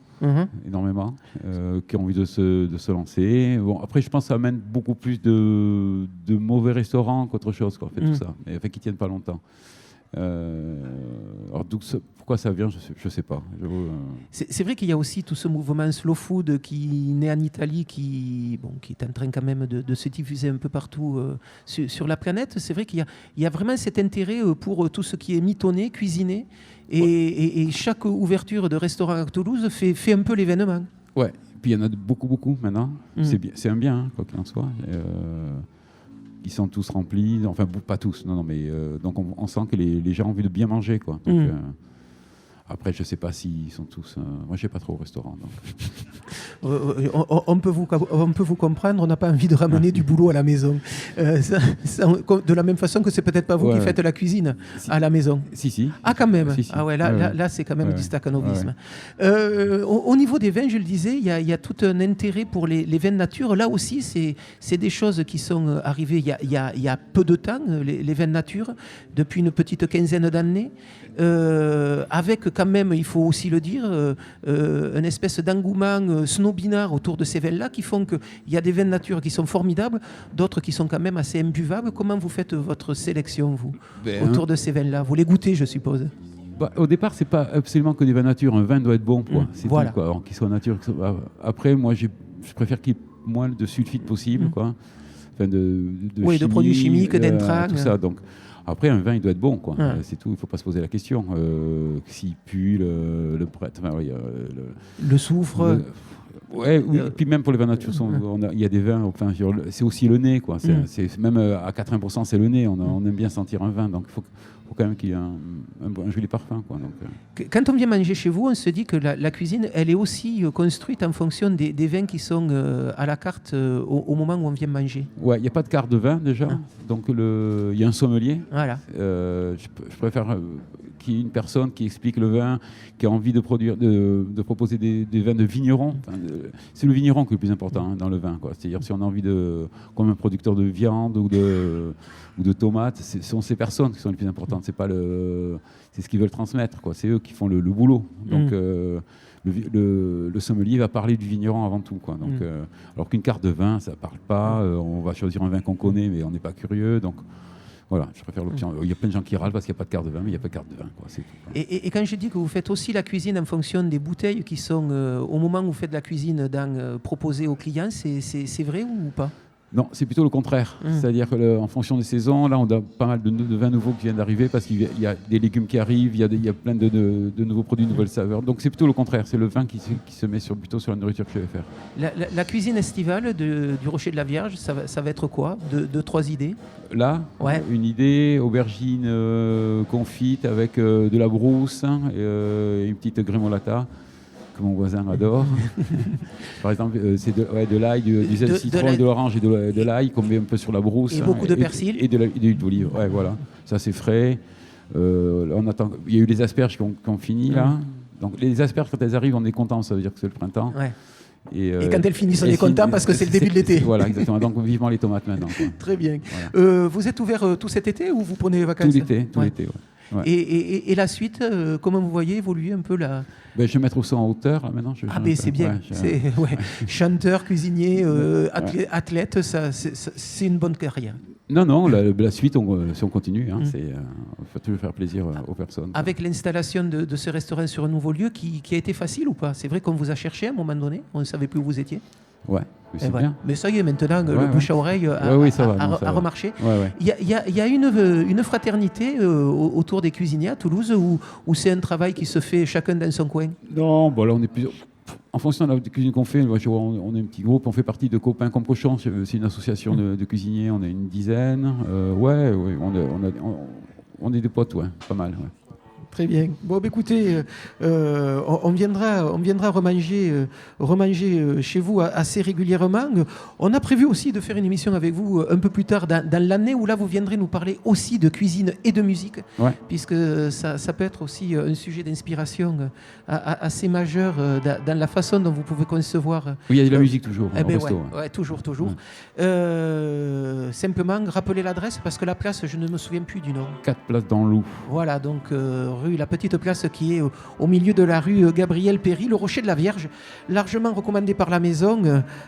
énormément, qui ont envie de se lancer. Bon, après, je pense que ça amène beaucoup plus de mauvais restaurants qu'autre chose, quoi, tout ça, mais qui tiennent pas longtemps. Alors pourquoi ça vient, je sais pas. C'est vrai qu'il y a aussi tout ce mouvement slow food qui naît en Italie, qui est en train quand même de se diffuser un peu partout sur la planète. C'est vrai qu'il y a vraiment cet intérêt pour tout ce qui est mitonné, cuisiné, et chaque ouverture de restaurant à Toulouse fait un peu l'événement. Ouais, puis il y en a beaucoup maintenant. C'est un bien, quoi qu'il en soit. Ils sont tous remplis, enfin pas tous, non, mais donc on sent que les gens ont envie de bien manger, quoi. Donc, après, je sais pas s'ils sont tous. Moi, je vais pas trop au restaurant. On peut vous comprendre. On n'a pas envie de ramener du boulot à la maison. De la même façon que c'est peut-être pas vous qui faites la cuisine à la maison. Si. Ah, quand même. Si. Ah ouais, là, c'est quand même du staccanovisme. Au niveau des vins, je le disais, il y a tout un intérêt pour les vins de nature. Là aussi, c'est des choses qui sont arrivées il y a peu de temps, les vins de nature, depuis une petite quinzaine d'années, avec quand même, il faut aussi le dire, une espèce d'engouement snobinard autour de ces vins-là qui font qu'il y a des vins de nature qui sont formidables, d'autres qui sont quand même assez imbuvables. Comment vous faites votre sélection, vous, autour de ces vins-là? Vous les goûtez, je suppose? Au départ, c'est pas absolument que des vins nature. Un vin doit être bon, quoi. C'est voilà. tout, quoi. Alors, qu'il soit nature. Après, moi, je préfère qu'il y ait moins de sulfite possible, quoi. Enfin, de produits chimiques, d'intrants. Tout ça, donc... Après, un vin, il doit être bon, quoi. C'est tout, il ne faut pas se poser la question. S'il pue, le prêtre... le soufre... Oui, puis même pour les vins nature, il y a des vins, enfin, c'est aussi le nez, quoi. C'est même à 80%, c'est le nez. On aime bien sentir un vin, donc il faut quand même qu'il y ait un joli parfum, quoi. Donc, Quand on vient manger chez vous, on se dit que la cuisine, elle est aussi construite en fonction des vins qui sont à la carte au moment où on vient manger. Ouais, il n'y a pas de carte de vin déjà, donc il y a un sommelier. Voilà. Je préfère qu'il y ait une personne qui explique le vin, qui a envie de proposer des vins de vignerons. Enfin, c'est le vigneron qui est le plus important dans le vin, quoi. C'est-à-dire si on a envie comme un producteur de viande ou de tomates, ce sont ces personnes qui sont les plus importantes. C'est ce qu'ils veulent transmettre, quoi. C'est eux qui font le boulot. Donc le sommelier va parler du vigneron avant tout, quoi. Donc, alors qu'une carte de vin, ça ne parle pas. On va choisir un vin qu'on connaît, mais on n'est pas curieux. Donc voilà, je préfère l'option. Il y a plein de gens qui râlent parce qu'il n'y a pas de carte de vin, mais il n'y a pas de carte de vin, quoi. C'est tout, quoi. Et quand je dis que vous faites aussi la cuisine en fonction des bouteilles qui sont, au moment où vous faites la cuisine, proposées aux clients, c'est vrai ou pas? Non, c'est plutôt le contraire. C'est-à-dire qu'en fonction des saisons, là, on a pas mal de vins nouveaux qui viennent d'arriver parce qu'il y a des légumes qui arrivent, il y a plein de nouveaux produits, de nouvelles saveurs. Donc c'est plutôt le contraire. C'est le vin qui se met plutôt sur la nourriture que je vais faire. La cuisine estivale du Rocher de la Vierge, ça va être quoi? Deux, trois idées? Là, une idée, aubergine confite avec de la brousse et une petite grémolata que mon voisin adore. Par exemple, c'est de l'ail, du zeste de citron, de l'orange et de l'ail qu'on met un peu sur la brousse. Et beaucoup de persil. Et de l'huile d'olive. Ouais, voilà. Ça, c'est frais. On attend. Il y a eu les asperges qui ont fini, là. Donc, les asperges, quand elles arrivent, on est content. Ça veut dire que c'est le printemps. Ouais. Et quand elles finissent, on est content parce que c'est le début de l'été. Voilà, exactement. Donc, vivement les tomates maintenant, quoi. Très bien. Voilà. Vous êtes ouvert tout cet été ou vous prenez les vacances? Tout l'été, ouais. Ouais. Et la suite, comment vous voyez évoluer un peu la... Je vais mettre au son en hauteur, là, maintenant. C'est bien. Chanteur, cuisinier, athlète, c'est une bonne carrière. Non, la suite, si on continue, il faut toujours faire plaisir aux personnes. Avec l'installation de ce restaurant sur un nouveau lieu, qui a été facile ou pas? C'est vrai qu'on vous a cherché à un moment donné, on ne savait plus où vous étiez. Ouais, c'est bien. Mais ça y est, maintenant, le bouche à oreille a remarché. Il y a une fraternité autour des cuisiniers à Toulouse où c'est un travail qui se fait chacun dans son coin? Non, là, on est En fonction de la cuisine qu'on fait, on est un petit groupe, on fait partie de Copains comme Cochons, c'est une association de cuisiniers, on est une dizaine. Ouais, on est des potes, ouais, pas mal. Ouais. Très bien. Bon, écoutez, on viendra remanger chez vous assez régulièrement. On a prévu aussi de faire une émission avec vous un peu plus tard dans l'année où là, vous viendrez nous parler aussi de cuisine et de musique, puisque ça peut être aussi un sujet d'inspiration assez majeur dans la façon dont vous pouvez concevoir. Oui, il y a de la musique toujours. Toujours. Simplement, rappelez l'adresse parce que la place, je ne me souviens plus du nom. 4 places dans l'Ou. Voilà, donc la petite place qui est au milieu de la rue Gabriel Péry, le Rocher de la Vierge, largement recommandé par la maison.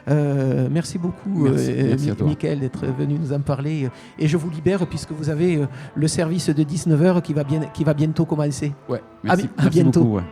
Merci beaucoup, merci à toi. Mickaël, d'être venu nous en parler. Et je vous libère puisque vous avez le service de 19h qui va bientôt commencer. Ouais, merci, à bientôt. Beaucoup, ouais.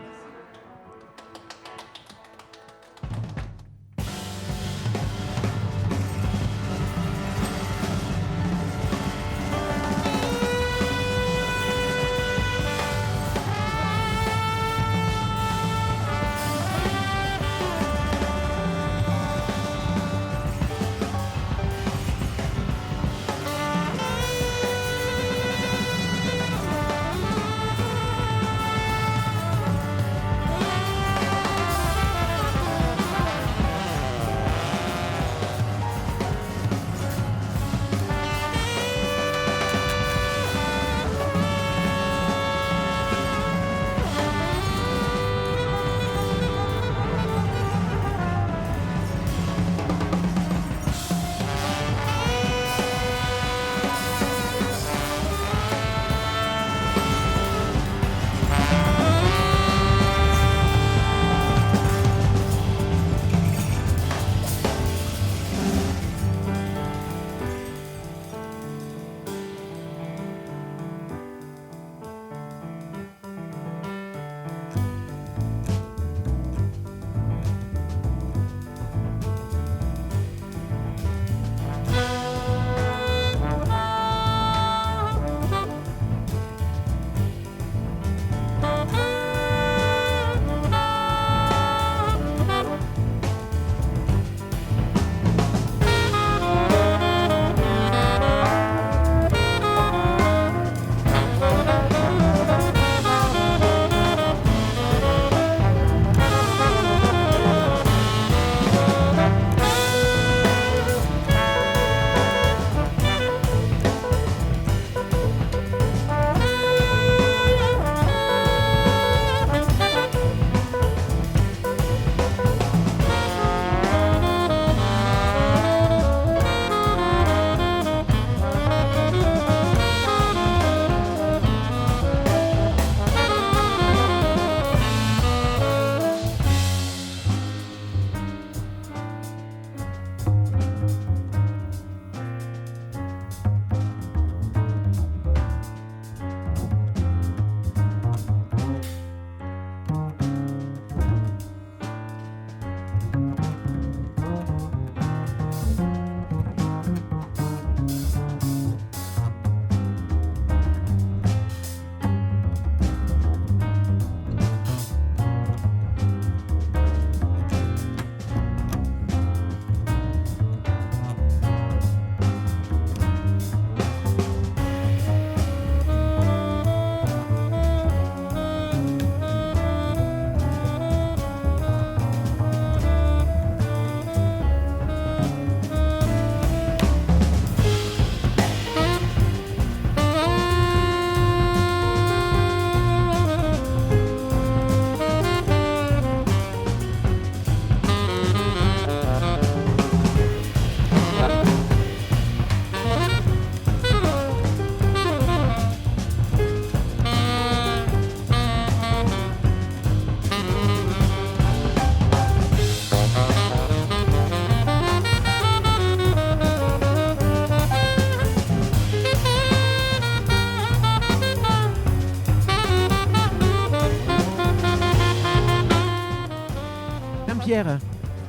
Pierre,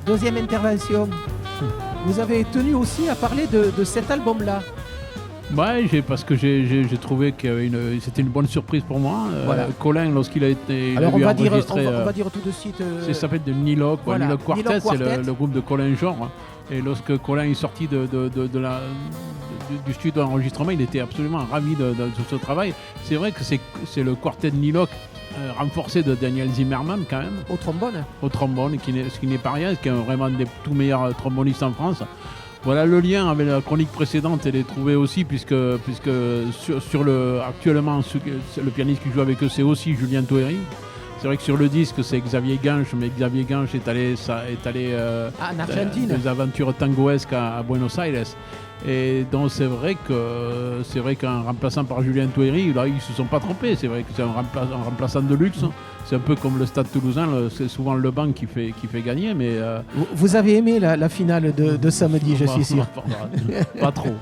deuxième intervention. Vous avez tenu aussi à parler de cet album-là. Ouais, parce que j'ai trouvé que c'était une bonne surprise pour moi. Voilà. Colin, lorsqu'il a été Alors on va dire tout de suite. Ça s'appelle de Niloc. Voilà. Niloc Quartet, Niloc Quartet. c'est le groupe de Colin Genre. Et lorsque Colin est sorti du studio d'enregistrement, il était absolument ravi de ce travail. C'est vrai que c'est le quartet de Niloc renforcé de Daniel Zimmerman quand même. Au trombone. Au trombone, ce qui n'est pas rien, qui est vraiment des tout meilleurs trombonistes en France. Voilà, le lien avec la chronique précédente, elle est trouvée aussi, puisque actuellement, le pianiste qui joue avec eux, c'est aussi Julien Touéry. C'est vrai que sur le disque, c'est Xavier Ganche, mais Xavier Ganche est allé en Argentine. Des aventures tangoesques à Buenos Aires. Et donc c'est vrai qu'un remplaçant par Julien Touéry, là ils se sont pas trompés. C'est vrai que c'est un remplaçant de luxe. C'est un peu comme le Stade Toulousain, c'est souvent le banc qui fait gagner. Mais vous avez aimé la finale de samedi, je suis sûr. Pas trop.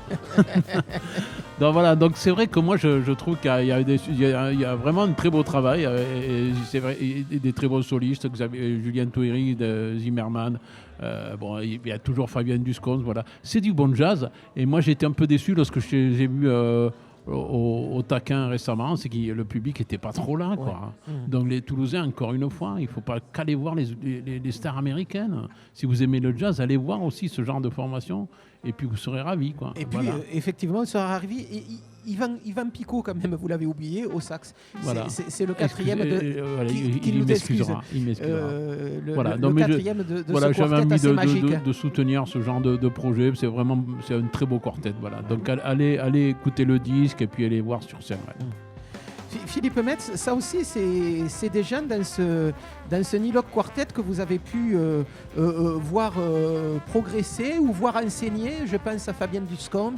Donc voilà, donc c'est vrai que moi je trouve qu'il y a vraiment un très beau travail, et c'est vrai, et des très beaux solistes, Julien Touéry, Zimmerman, il y a toujours Fabien Duscons, voilà. C'est du bon jazz, et moi j'étais un peu déçu lorsque j'ai vu au Taquin récemment, c'est que le public n'était pas trop là, quoi. Ouais. Donc les Toulousains, encore une fois, il ne faut pas qu'aller voir les stars américaines. Si vous aimez le jazz, allez voir aussi ce genre de formation, et puis vous serez ravis, quoi. Et puis effectivement, on sera ravis. Et Yvan Picot, quand même, vous l'avez oublié, au sax. Voilà. C'est le quatrième il m'excusera. Voilà, le quatrième de ce j'avais quartet assez magique. De soutenir ce genre de projet. C'est un très beau quartet. Voilà. Donc allez écouter le disque et puis allez voir sur scène. Ouais. Philippe Metz, ça aussi, c'est des gens dans ce Niloc Quartet que vous avez pu voir progresser ou voir enseigner. Je pense à Fabien Duscons,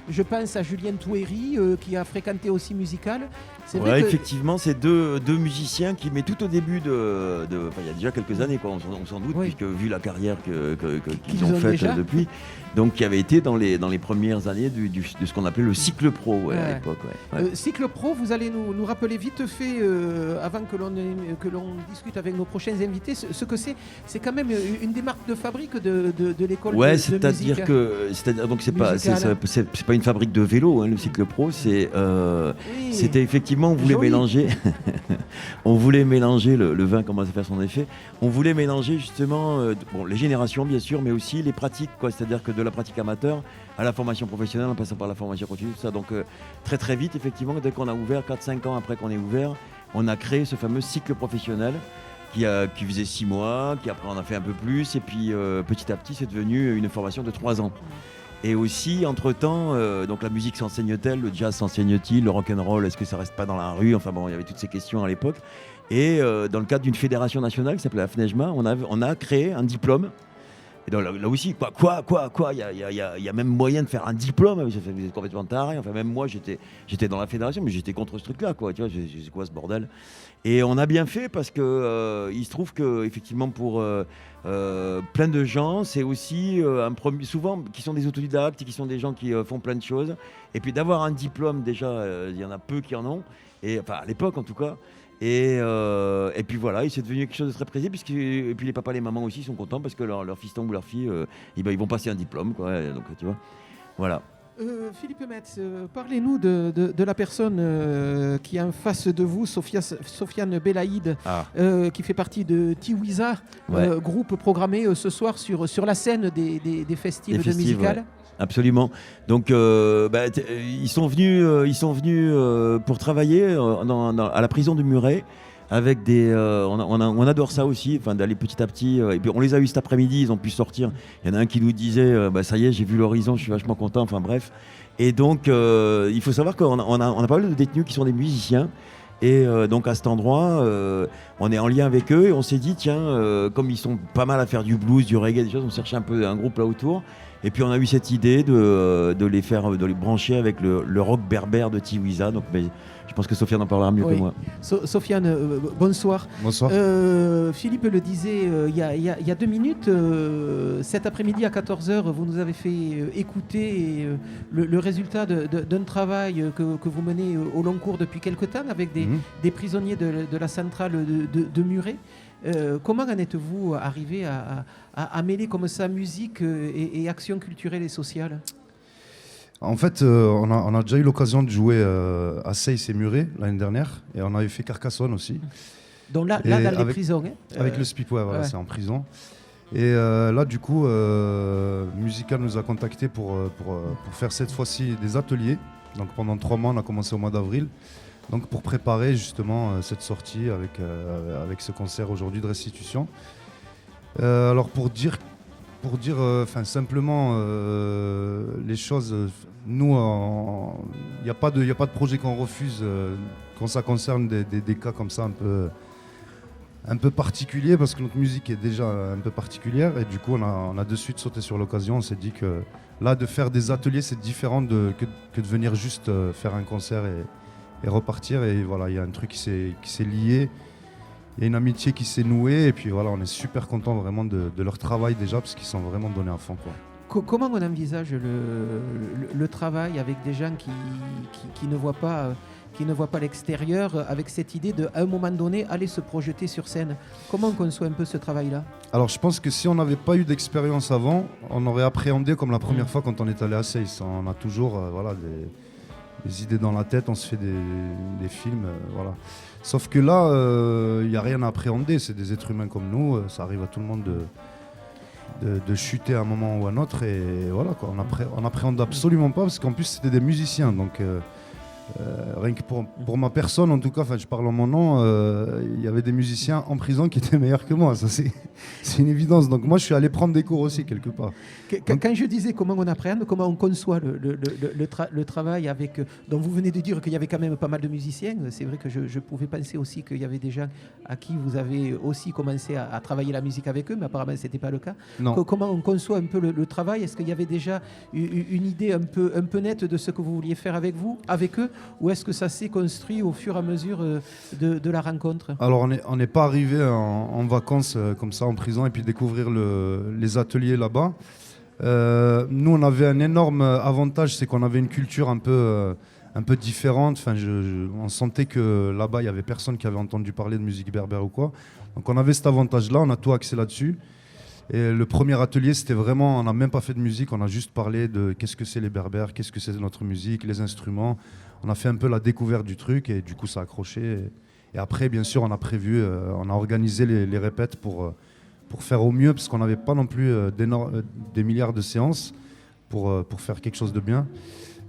je pense à Julien Touéry, qui a fréquenté aussi Musical. C'est vrai que... Effectivement, c'est deux musiciens qui, mais tout au début il y a déjà quelques années, quoi, on s'en doute, puisque vu la carrière qu'ils ont faite depuis, donc qui avait été dans les premières années de ce qu'on appelait le cycle pro à l'époque. Cycle pro, vous allez nous rappeler vite fait, avant que l'on discute avec nos prochains invités, ce que c'est. C'est quand même une des marques de fabrique de l'école de musique. Donc c'est pas une fabrique de vélo, le cycle pro, c'était effectivement, on voulait mélanger le vin commence à faire son effet. On voulait mélanger justement les générations bien sûr, mais aussi les pratiques, quoi. C'est-à-dire que de la pratique amateur à la formation professionnelle en passant par la formation continue, tout ça. Donc très très vite, effectivement, dès qu'on a ouvert, 4-5 ans après qu'on ait ouvert, on a créé ce fameux cycle professionnel qui faisait 6 mois, qui après on a fait un peu plus, et puis petit à petit c'est devenu une formation de 3 ans. Et aussi, entre-temps, donc la musique s'enseigne-t-elle, le jazz s'enseigne-t-il, le rock'n'roll, est-ce que ça reste pas dans la rue? Enfin bon, il y avait toutes ces questions à l'époque. Et dans le cadre d'une fédération nationale qui s'appelait la FNEJMA, on a créé un diplôme. Et donc là aussi, quoi, il y a même moyen de faire un diplôme, vous êtes complètement taré. Enfin, même moi, j'étais dans la fédération, mais j'étais contre ce truc-là, quoi. Tu vois, c'est quoi ce bordel? Et on a bien fait parce que il se trouve que effectivement pour plein de gens, c'est aussi souvent qui sont des autodidactes, qui sont des gens qui font plein de choses. Et puis d'avoir un diplôme, déjà, il y en a peu qui en ont. Et enfin, à l'époque, en tout cas. Et puis voilà, et c'est devenu quelque chose de très précis, et puis les papas et les mamans aussi sont contents parce que leur fiston ou leur fille, ils vont passer un diplôme, quoi. Donc tu vois, voilà. Philippe Metz, parlez-nous de la personne qui est en face de vous, Sofiane Belaïd, qui fait partie de Tiwiza, groupe programmé ce soir sur la scène des festives de Musical. Ouais. Absolument. Donc, ils sont venus pour travailler à la prison de Muret avec on adore ça aussi, d'aller petit à petit. Et puis on les a eu cet après-midi, ils ont pu sortir. Il y en a un qui nous disait, ça y est, j'ai vu l'horizon, je suis vachement content. Enfin bref. Et donc, il faut savoir qu'on a pas mal de détenus qui sont des musiciens. Et donc à cet endroit, on est en lien avec eux et on s'est dit, tiens, comme ils sont pas mal à faire du blues, du reggae, des choses, on cherchait un peu un groupe là autour. Et puis on a eu cette idée de les brancher avec le rock berbère de Tiwiza. Donc, je pense que Sofiane en parlera mieux que moi. Sofiane, bonsoir. Bonsoir. Philippe le disait il y a 2 minutes, cet après-midi à 14h, vous nous avez fait écouter le résultat d'un travail que vous menez au long cours depuis quelque temps avec des prisonniers de la centrale de Muret. Comment en êtes-vous arrivé à mêler comme ça musique et action culturelle et sociale? En fait, on a déjà eu l'occasion de jouer à Seyss et Muret l'année dernière, et on avait fait Carcassonne aussi. Donc là dans les prisons. Avec le SPIP, voilà, c'est en prison. Et là, du coup, Musical nous a contactés pour faire cette fois-ci des ateliers. Donc pendant 3 mois, on a commencé au mois d'avril. Donc pour préparer justement cette sortie avec ce concert aujourd'hui de restitution. Alors pour dire simplement les choses, nous, il n'y a pas de projet qu'on refuse quand ça concerne des cas comme ça un peu particuliers, parce que notre musique est déjà un peu particulière, et du coup on a de suite sauté sur l'occasion. On s'est dit que là, de faire des ateliers, c'est différent que de venir juste faire un concert et repartir. Et voilà, il y a un truc qui s'est lié. Il y a une amitié qui s'est nouée, et puis voilà, on est super content vraiment de leur travail déjà, parce qu'ils sont vraiment donnés à fond, quoi. Comment on envisage le travail avec des gens qui ne voient pas l'extérieur, avec cette idée de, à un moment donné, aller se projeter sur scène? Comment on conçoit un peu ce travail-là? Alors je pense que si on n'avait pas eu d'expérience avant, on aurait appréhendé comme la première fois quand on est allé à Seyss. On a toujours des idées dans la tête, on se fait des films, voilà. Sauf que là, il n'y a rien à appréhender, c'est des êtres humains comme nous, ça arrive à tout le monde de chuter à un moment ou à un autre, et voilà, quoi. On n'appréhende absolument pas, parce qu'en plus c'était des musiciens, donc rien que pour ma personne en tout cas, je parle en mon nom, il y avait des musiciens en prison qui étaient meilleurs que moi, ça c'est une évidence. Donc moi je suis allé prendre des cours aussi quelque part. Quand je disais comment on appréhende, comment on conçoit le travail avec... Donc vous venez de dire qu'il y avait quand même pas mal de musiciens, c'est vrai que je pouvais penser aussi qu'il y avait des gens à qui vous avez aussi commencé à travailler la musique avec eux, mais apparemment ce n'était pas le cas. Non. Comment on conçoit un peu le travail? Est-ce qu'il y avait déjà une idée un peu nette de ce que vous vouliez faire avec eux, ou est-ce que ça s'est construit au fur et à mesure de la rencontre? Alors on n'est pas arrivé en vacances comme ça en prison et puis découvrir les ateliers là-bas. Nous on avait un énorme avantage, c'est qu'on avait une culture un peu différente. On sentait que là-bas il n'y avait personne qui avait entendu parler de musique berbère ou quoi. Donc on avait cet avantage-là, on a tout axé là-dessus. Et le premier atelier, c'était vraiment, on n'a même pas fait de musique, on a juste parlé de qu'est-ce que c'est les berbères, qu'est-ce que c'est notre musique, les instruments. On a fait un peu la découverte du truc, et du coup ça a accroché. Et après, bien sûr, on a prévu, on a organisé les répètes pour faire au mieux, parce qu'on n'avait pas non plus des milliards de séances pour faire quelque chose de bien.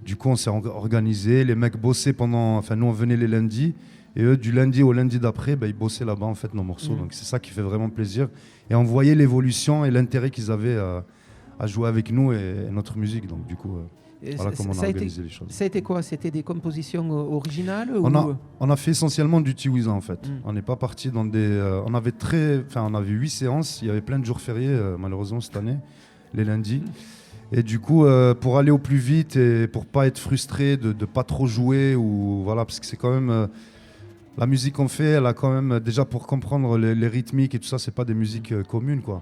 Du coup, on s'est organisé, les mecs bossaient nous on venait les lundis, et eux, du lundi au lundi d'après, ils bossaient là-bas en fait nos morceaux. Donc c'est ça qui fait vraiment plaisir. Et on voyait l'évolution et l'intérêt qu'ils avaient à jouer avec nous et notre musique. Donc du coup, voilà comment on a organisé les choses. Ça a été quoi? C'était des compositions originales on a fait essentiellement du Tiwiza en fait. On n'est pas parti dans des... on avait 8 séances, il y avait plein de jours fériés malheureusement cette année, les lundis. Et du coup, pour aller au plus vite et pour pas être frustré de pas trop jouer, ou voilà, parce que c'est quand même... la musique qu'on fait, elle a quand même, déjà pour comprendre les rythmiques et tout ça, c'est pas des musiques communes, quoi.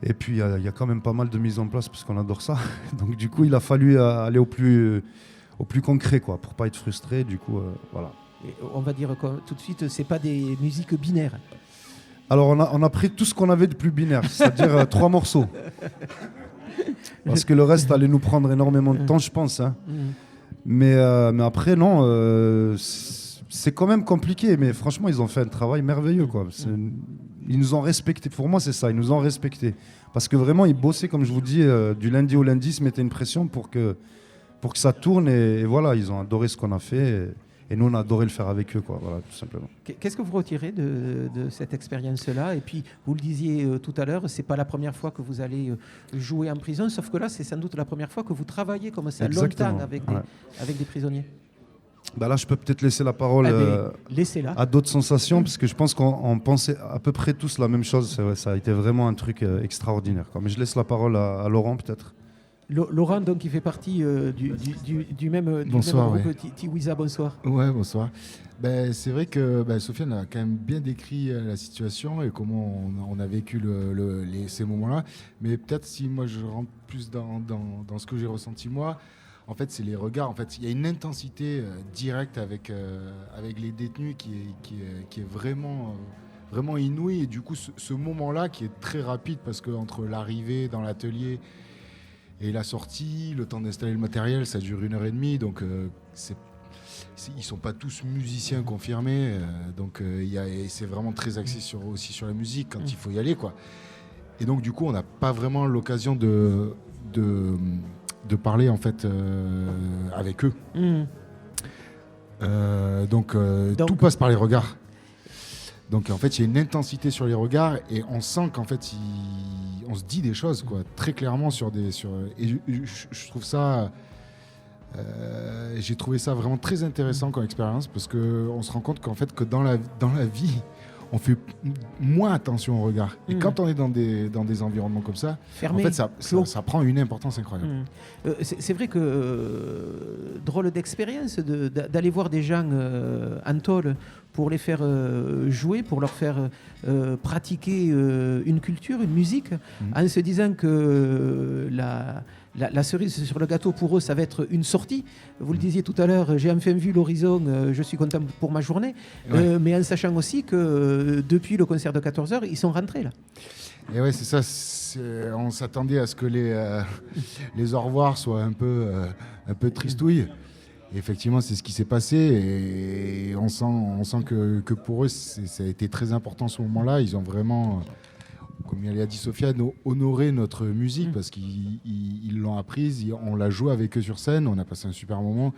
Et puis il y a quand même pas mal de mise en place parce qu'on adore ça. Donc du coup, il a fallu aller au plus concret, quoi, pour pas être frustré. Du coup, voilà. Et on va dire tout de suite, c'est pas des musiques binaires. Alors on a pris tout ce qu'on avait de plus binaire, c'est-à-dire 3 morceaux. Parce que le reste allait nous prendre énormément de temps, je pense. Hein. Mais après, non. C'est quand même compliqué, mais franchement, ils ont fait un travail merveilleux, quoi. Ils nous ont respectés. Pour moi, c'est ça, ils nous ont respectés. Parce que vraiment, ils bossaient, comme je vous dis, du lundi au lundi, ils se mettaient une pression pour que ça tourne. Et voilà, ils ont adoré ce qu'on a fait. Et nous, on a adoré le faire avec eux, quoi. Voilà, tout simplement. Qu'est-ce que vous retirez de cette expérience-là? Et puis, vous le disiez tout à l'heure, c'est pas la première fois que vous allez jouer en prison, sauf que là, c'est sans doute la première fois que vous travaillez comme ça. Exactement. Longtemps avec des prisonniers. Là, je peux peut-être laisser la parole à d'autres sensations, parce que je pense qu'on pensait à peu près tous la même chose. Ça a été vraiment un truc extraordinaire, quoi. Mais je laisse la parole à Laurent, peut-être. Laurent, donc, il fait partie du même groupe Tiwiza. Bonsoir. Ouais, bonsoir. C'est vrai que Sofiane a quand même bien décrit la situation et comment on a vécu ces moments-là. Mais peut-être si moi je rentre plus dans ce que j'ai ressenti moi, en fait, c'est les regards. En fait, il y a une intensité directe avec les détenus qui est vraiment, vraiment inouïe. Et du coup, ce moment-là qui est très rapide, parce qu'entre l'arrivée dans l'atelier Et la sortie, le temps d'installer le matériel, ça dure 1h30. Donc, ils ne sont pas tous musiciens confirmés. Et c'est vraiment très axé aussi sur la musique quand il faut y aller, quoi. Et donc, du coup, on n'a pas vraiment l'occasion de parler, en fait, avec eux. Donc, tout passe par les regards. Donc, en fait, il y a une intensité sur les regards et on sent qu'en fait, on se dit des choses, quoi, très clairement et je trouve ça... j'ai trouvé ça vraiment très intéressant comme expérience parce qu'on se rend compte qu'en fait, que dans la vie, on fait moins attention au regard. Et quand on est dans des environnements comme ça, fermé, en fait, ça prend une importance incroyable. C'est vrai que drôle d'expérience d'aller voir des gens en tôle pour les faire jouer, pour leur faire pratiquer une culture, une musique, en se disant que la cerise sur le gâteau pour eux, ça va être une sortie. Vous le disiez tout à l'heure, j'ai enfin vu l'horizon, je suis content pour ma journée, mais en sachant aussi que depuis le concert de 14h, ils sont rentrés là. Et ouais, c'est ça. On s'attendait à ce que les au revoir soient un peu tristouilles. Et effectivement, c'est ce qui s'est passé. Et on sent que pour eux, ça a été très important ce moment-là. Ils ont vraiment, comme il a dit Sofiane, honoré notre musique parce qu'ils l'ont apprise. On l'a joué avec eux sur scène. On a passé un super moment.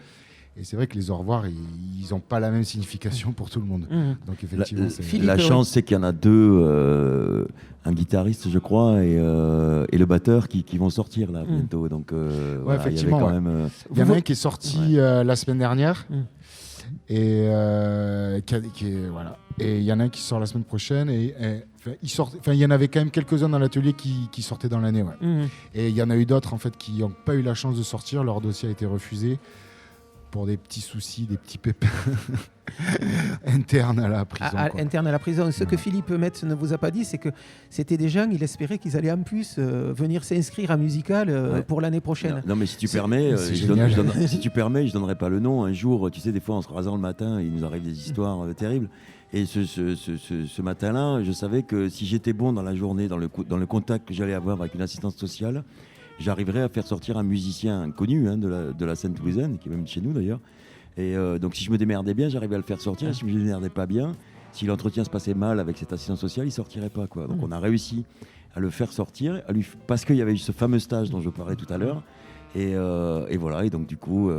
Et c'est vrai que les au revoir, ils n'ont pas la même signification pour tout le monde. Donc effectivement, la chance, c'est qu'il y en a deux, un guitariste, je crois, et le batteur qui vont sortir là bientôt. Donc effectivement, il y en a un qui est sorti la semaine dernière, et il y en a un qui sort la semaine prochaine. Il y en avait quand même quelques-uns dans l'atelier qui sortaient dans l'année. Et il y en a eu d'autres en fait qui n'ont pas eu la chance de sortir. Leur dossier a été refusé pour des petits soucis, des petits pépins internes à la prison. Internes à la prison. Ce que Philippe Metz ne vous a pas dit, c'est que c'était des gens, il espérait qu'ils allaient en plus venir s'inscrire à Musical pour l'année prochaine. Non, mais si tu permets, je donnerai pas le nom. Un jour, tu sais, des fois, en se rasant le matin, il nous arrive des histoires terribles. Et ce matin-là, je savais que si j'étais bon dans la journée, dans le contact que j'allais avoir avec une assistance sociale, j'arriverais à faire sortir un musicien connu de la scène toulousaine, qui est même chez nous d'ailleurs. Et donc si je me démerdais bien, j'arrivais à le faire sortir. Si je me démerdais pas bien, si l'entretien se passait mal avec cette assistance sociale, il sortirait pas, quoi. Donc on a réussi à le faire sortir, parce qu'il y avait eu ce fameux stage dont je parlais tout à l'heure. Et voilà, et donc du coup,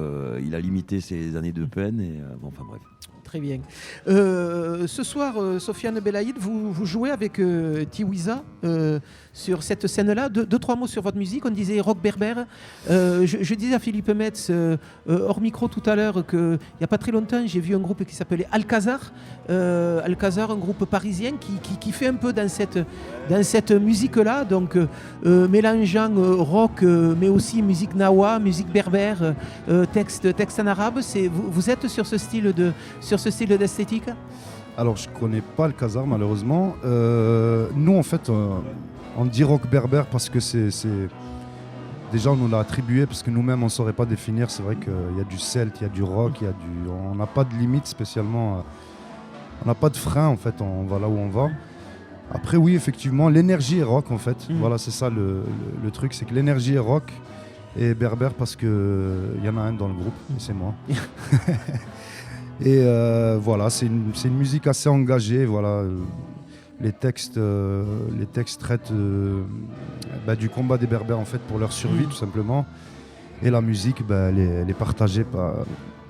il a limité ses années de peine. Et enfin bref. Très bien. Ce soir, Sofiane Belaïd, vous jouez avec Tiwiza sur cette scène-là. Deux, trois mots sur votre musique. On disait rock berbère. Je disais à Philippe Metz, hors micro tout à l'heure, qu'il n'y a pas très longtemps, j'ai vu un groupe qui s'appelait Alcazar. Alcazar, un groupe parisien qui fait un peu dans cette musique-là, donc mélangeant rock, mais aussi musique nawa, musique berbère, texte en arabe. Vous êtes sur ce style d'esthétique? Alors, je connais pas le Alcazar, malheureusement. Nous, en fait, on dit rock berbère parce que c'est... Déjà, on nous l'a attribué parce que nous-mêmes, on ne saurait pas définir. C'est vrai qu'il y a du celte, il y a du rock, on n'a pas de limite spécialement. On n'a pas de frein, en fait. On va là où on va. Après, oui, effectivement, l'énergie est rock, en fait. Voilà, c'est ça le truc. C'est que l'énergie est rock et berbère parce qu'il y en a un dans le groupe, et c'est moi. Et voilà, c'est une musique assez engagée. Voilà, les textes traitent du combat des Berbères en fait pour leur survie tout simplement. Et la musique, elle est partagée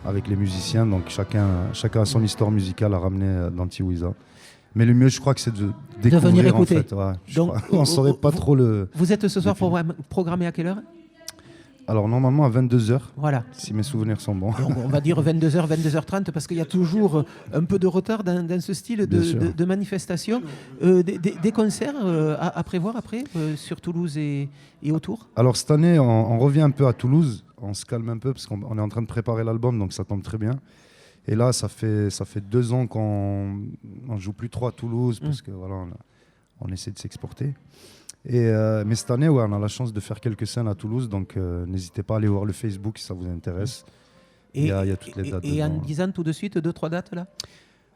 avec les musiciens. Donc chacun a son histoire musicale à ramener dans Tiwiza. Mais le mieux, je crois que c'est de découvrir venir écouter. En fait. Ouais, donc, on ne saurait pas trop le. Vous êtes ce soir programmé à quelle heure? Alors normalement à 22h, voilà. Si mes souvenirs sont bons. Donc, on va dire 22h, 22h30 parce qu'il y a toujours un peu de retard dans ce style de manifestation. Des concerts à prévoir après sur Toulouse et autour? Alors cette année, on revient un peu à Toulouse, on se calme un peu parce qu'on est en train de préparer l'album, donc ça tombe très bien. Et là, ça fait 2 ans qu'on ne joue plus trop à Toulouse parce que voilà, on essaie de s'exporter. Mais cette année, on a la chance de faire quelques scènes à Toulouse, donc n'hésitez pas à aller voir le Facebook si ça vous intéresse. Il y a toutes les dates. Et en disant tout de suite 2-3 dates là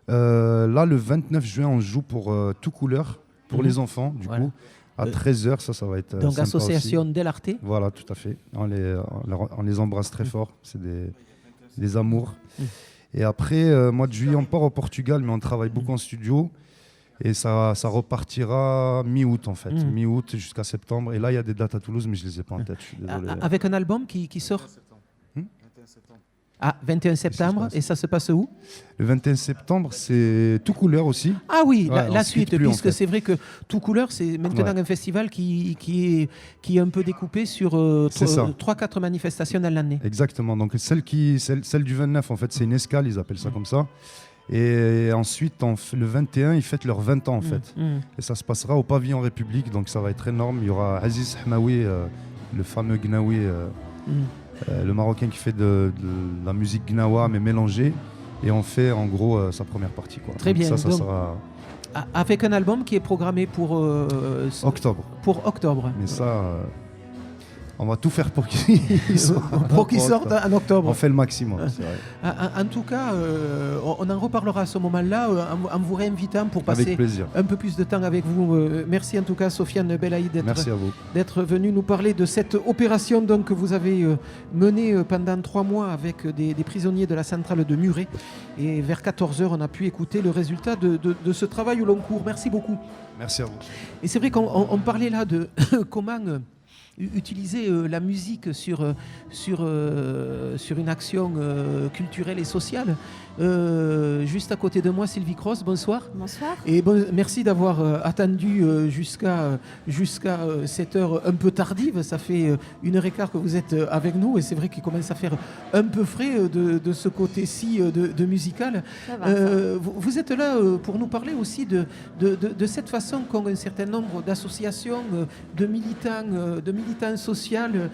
là, le 29 juin, on joue pour Tout Couleur, pour les enfants, du coup, À 13h, ça va être donc sympa association aussi. Dell'Arte. Voilà, tout à fait. On les embrasse très fort. C'est des amours. Et après, mois de juillet, on part au Portugal, mais on travaille beaucoup en studio. Et ça repartira mi-août, en fait. Mi-août jusqu'à septembre. Et là, il y a des dates à Toulouse, mais je ne les ai pas en tête. Je suis désolé. Avec un album qui sort 21 septembre. Et ça se passe où? Le 21 septembre, c'est Tout Couleur aussi. Ah oui, Ouais, la suite, plus, puisque en fait. c'est vrai que Tout Couleur, c'est maintenant un festival qui est un peu découpé sur 3-4 manifestations dans l'année. Exactement. Donc celle du 29, en fait, c'est une escale, ils appellent ça comme ça. Et ensuite, le 21, ils fêtent leurs 20 ans, en fait. Et ça se passera au Pavillon République, donc ça va être énorme. Il y aura Aziz Hmaoui, le fameux Gnaoui, le Marocain qui fait de la musique gnawa, mais mélangée. Et on fait, en gros, sa première partie, quoi. Très donc bien. Ça Donc, sera... Avec un album qui est programmé pour... octobre. Pour octobre. Mais ça... on va tout faire pour qu'il sorte en octobre. On fait le maximum, c'est vrai. En tout cas, on en reparlera à ce moment-là en vous réinvitant pour passer un peu plus de temps avec vous. Merci en tout cas, Sofiane Belaïd, d'être venu nous parler de cette opération donc, que vous avez menée pendant 3 mois avec des prisonniers de la centrale de Muret. Et vers 14h, on a pu écouter le résultat de ce travail au long cours. Merci beaucoup. Merci à vous. Et c'est vrai qu'on parlait là de comment... utiliser la musique sur une action culturelle et sociale. Juste à côté de moi, Sylvie Cross, bonsoir. Bonsoir. Et merci d'avoir attendu jusqu'à cette heure un peu tardive. Ça fait 1h15 que vous êtes avec nous et c'est vrai qu'il commence à faire un peu frais de ce côté-ci de musical. Ça va. Vous êtes là pour nous parler aussi de cette façon qu'ont un certain nombre d'associations, de militants sociaux,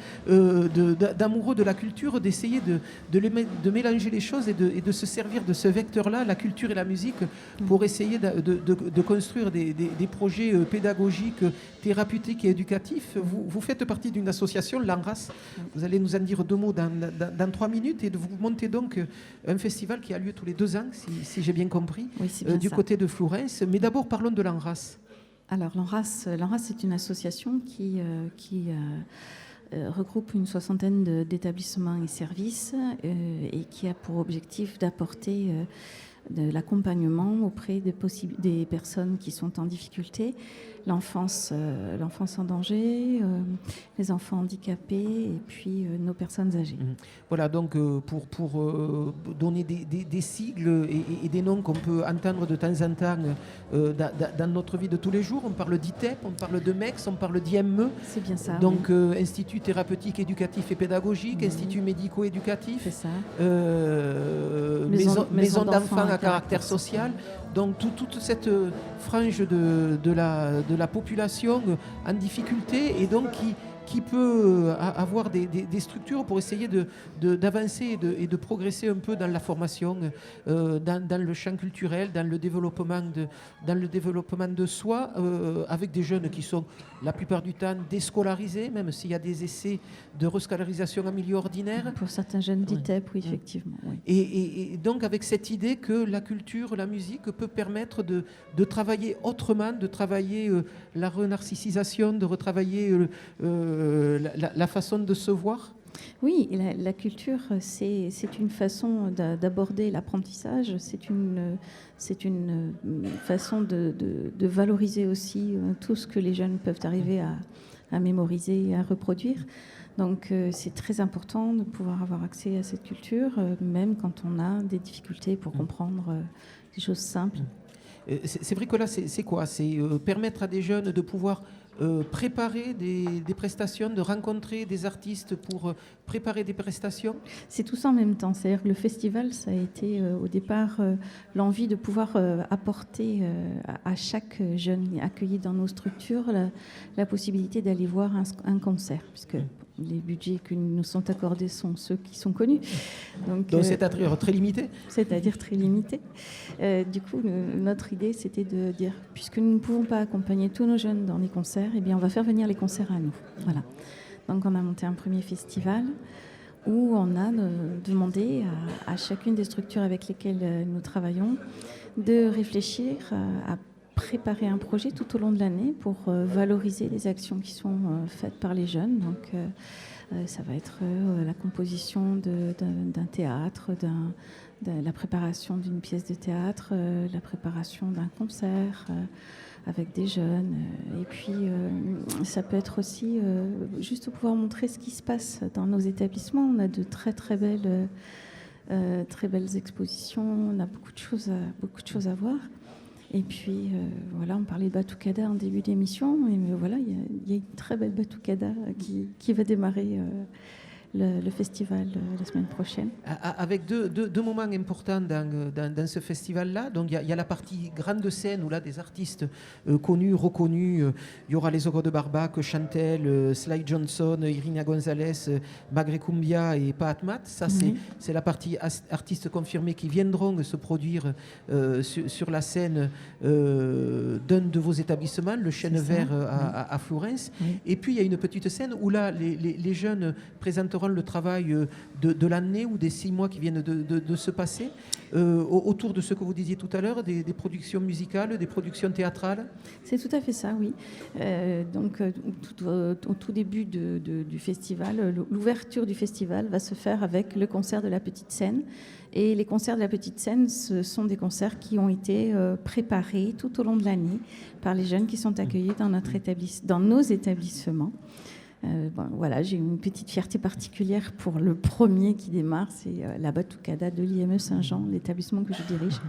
d'amoureux de la culture, d'essayer de mélanger les choses et de se servir de ce vecteur-là, la culture et la musique, pour essayer de construire des projets pédagogiques, thérapeutiques et éducatifs. Vous faites partie d'une association, l'ANRAS. Vous allez nous en dire 2 mots dans 3 minutes et vous montez donc un festival qui a lieu tous les 2 ans, si j'ai bien compris, du côté de Flourennes. Mais d'abord, parlons de l'ANRAS. Alors, l'ANRAS est une association qui regroupe une 60aine d'établissements et services et qui a pour objectif d'apporter de l'accompagnement auprès des personnes qui sont en difficulté, l'enfance en danger, les enfants handicapés et puis nos personnes âgées. Voilà, donc pour donner des sigles et des noms qu'on peut entendre de temps en temps dans notre vie de tous les jours, on parle d'ITEP, on parle de MEX, on parle d'IME. C'est bien ça. Donc Institut thérapeutique, éducatif et pédagogique, Institut médico-éducatif, c'est ça. Maison d'enfants à caractère social. Donc toute cette frange de la population en difficulté et donc qui peut avoir des structures pour essayer d'avancer et de progresser un peu dans la formation, dans le champ culturel, dans le développement de soi, avec des jeunes qui sont la plupart du temps déscolarisés, même s'il y a des essais de rescolarisation en milieu ordinaire. Pour certains jeunes d'ITEP, oui, effectivement. Oui. Et donc avec cette idée que la culture, la musique peut permettre de travailler autrement, de travailler la renarcissisation, de retravailler la façon de se voir. Oui, la culture, c'est une façon d'aborder l'apprentissage, c'est une façon de valoriser aussi tout ce que les jeunes peuvent arriver à mémoriser et à reproduire. Donc c'est très important de pouvoir avoir accès à cette culture, même quand on a des difficultés pour comprendre des choses simples. C'est vrai que là, c'est quoi? C'est permettre à des jeunes de pouvoir préparer des prestations, de rencontrer des artistes pour préparer des prestations? C'est tout ça en même temps. C'est-à-dire que le festival, ça a été au départ l'envie de pouvoir apporter à chaque jeune accueilli dans nos structures la possibilité d'aller voir un concert, puisque les budgets qui nous sont accordés sont ceux qui sont connus. Donc c'est-à-dire très limité. C'est-à-dire très limité. Du coup, notre idée, c'était de dire, puisque nous ne pouvons pas accompagner tous nos jeunes dans les concerts, eh bien, on va faire venir les concerts à nous. Voilà. Donc, on a monté un premier festival où on a demandé à chacune des structures avec lesquelles nous travaillons de réfléchir à préparer un projet tout au long de l'année pour valoriser les actions qui sont faites par les jeunes. Donc, ça va être la composition d'un théâtre, la préparation d'une pièce de théâtre, la préparation d'un concert avec des jeunes. Et puis, ça peut être aussi juste pouvoir montrer ce qui se passe dans nos établissements. On a de très belles expositions, on a beaucoup de choses à voir. Et puis, voilà, on parlait de Batucada en début d'émission, mais voilà, il y a une très belle Batucada qui va démarrer le festival la semaine prochaine. Avec deux moments importants dans ce festival-là. Donc il y a la partie grande scène où là des artistes connus, reconnus. Il y aura les Ogres de Barbac, Chantel, Sly Johnson, Irina Gonzalez, Magre Cumbia et Pat Mat. Ça c'est la partie artistes confirmés qui viendront se produire sur la scène d'un de vos établissements, le Chêne Vert à Florence. Oui. Et puis il y a une petite scène où là les jeunes présenteront le travail de l'année ou des 6 mois qui viennent de se passer autour de ce que vous disiez tout à l'heure, des productions musicales, des productions théâtrales. C'est tout à fait ça, oui. Donc au tout début du festival, l'ouverture du festival va se faire avec le concert de la Petite Scène. Et les concerts de la Petite Scène, ce sont des concerts qui ont été préparés tout au long de l'année par les jeunes qui sont accueillis dans nos établissements. Voilà, j'ai une petite fierté particulière pour le premier qui démarre, c'est la Batucada de l'IME Saint-Jean, l'établissement que je dirige.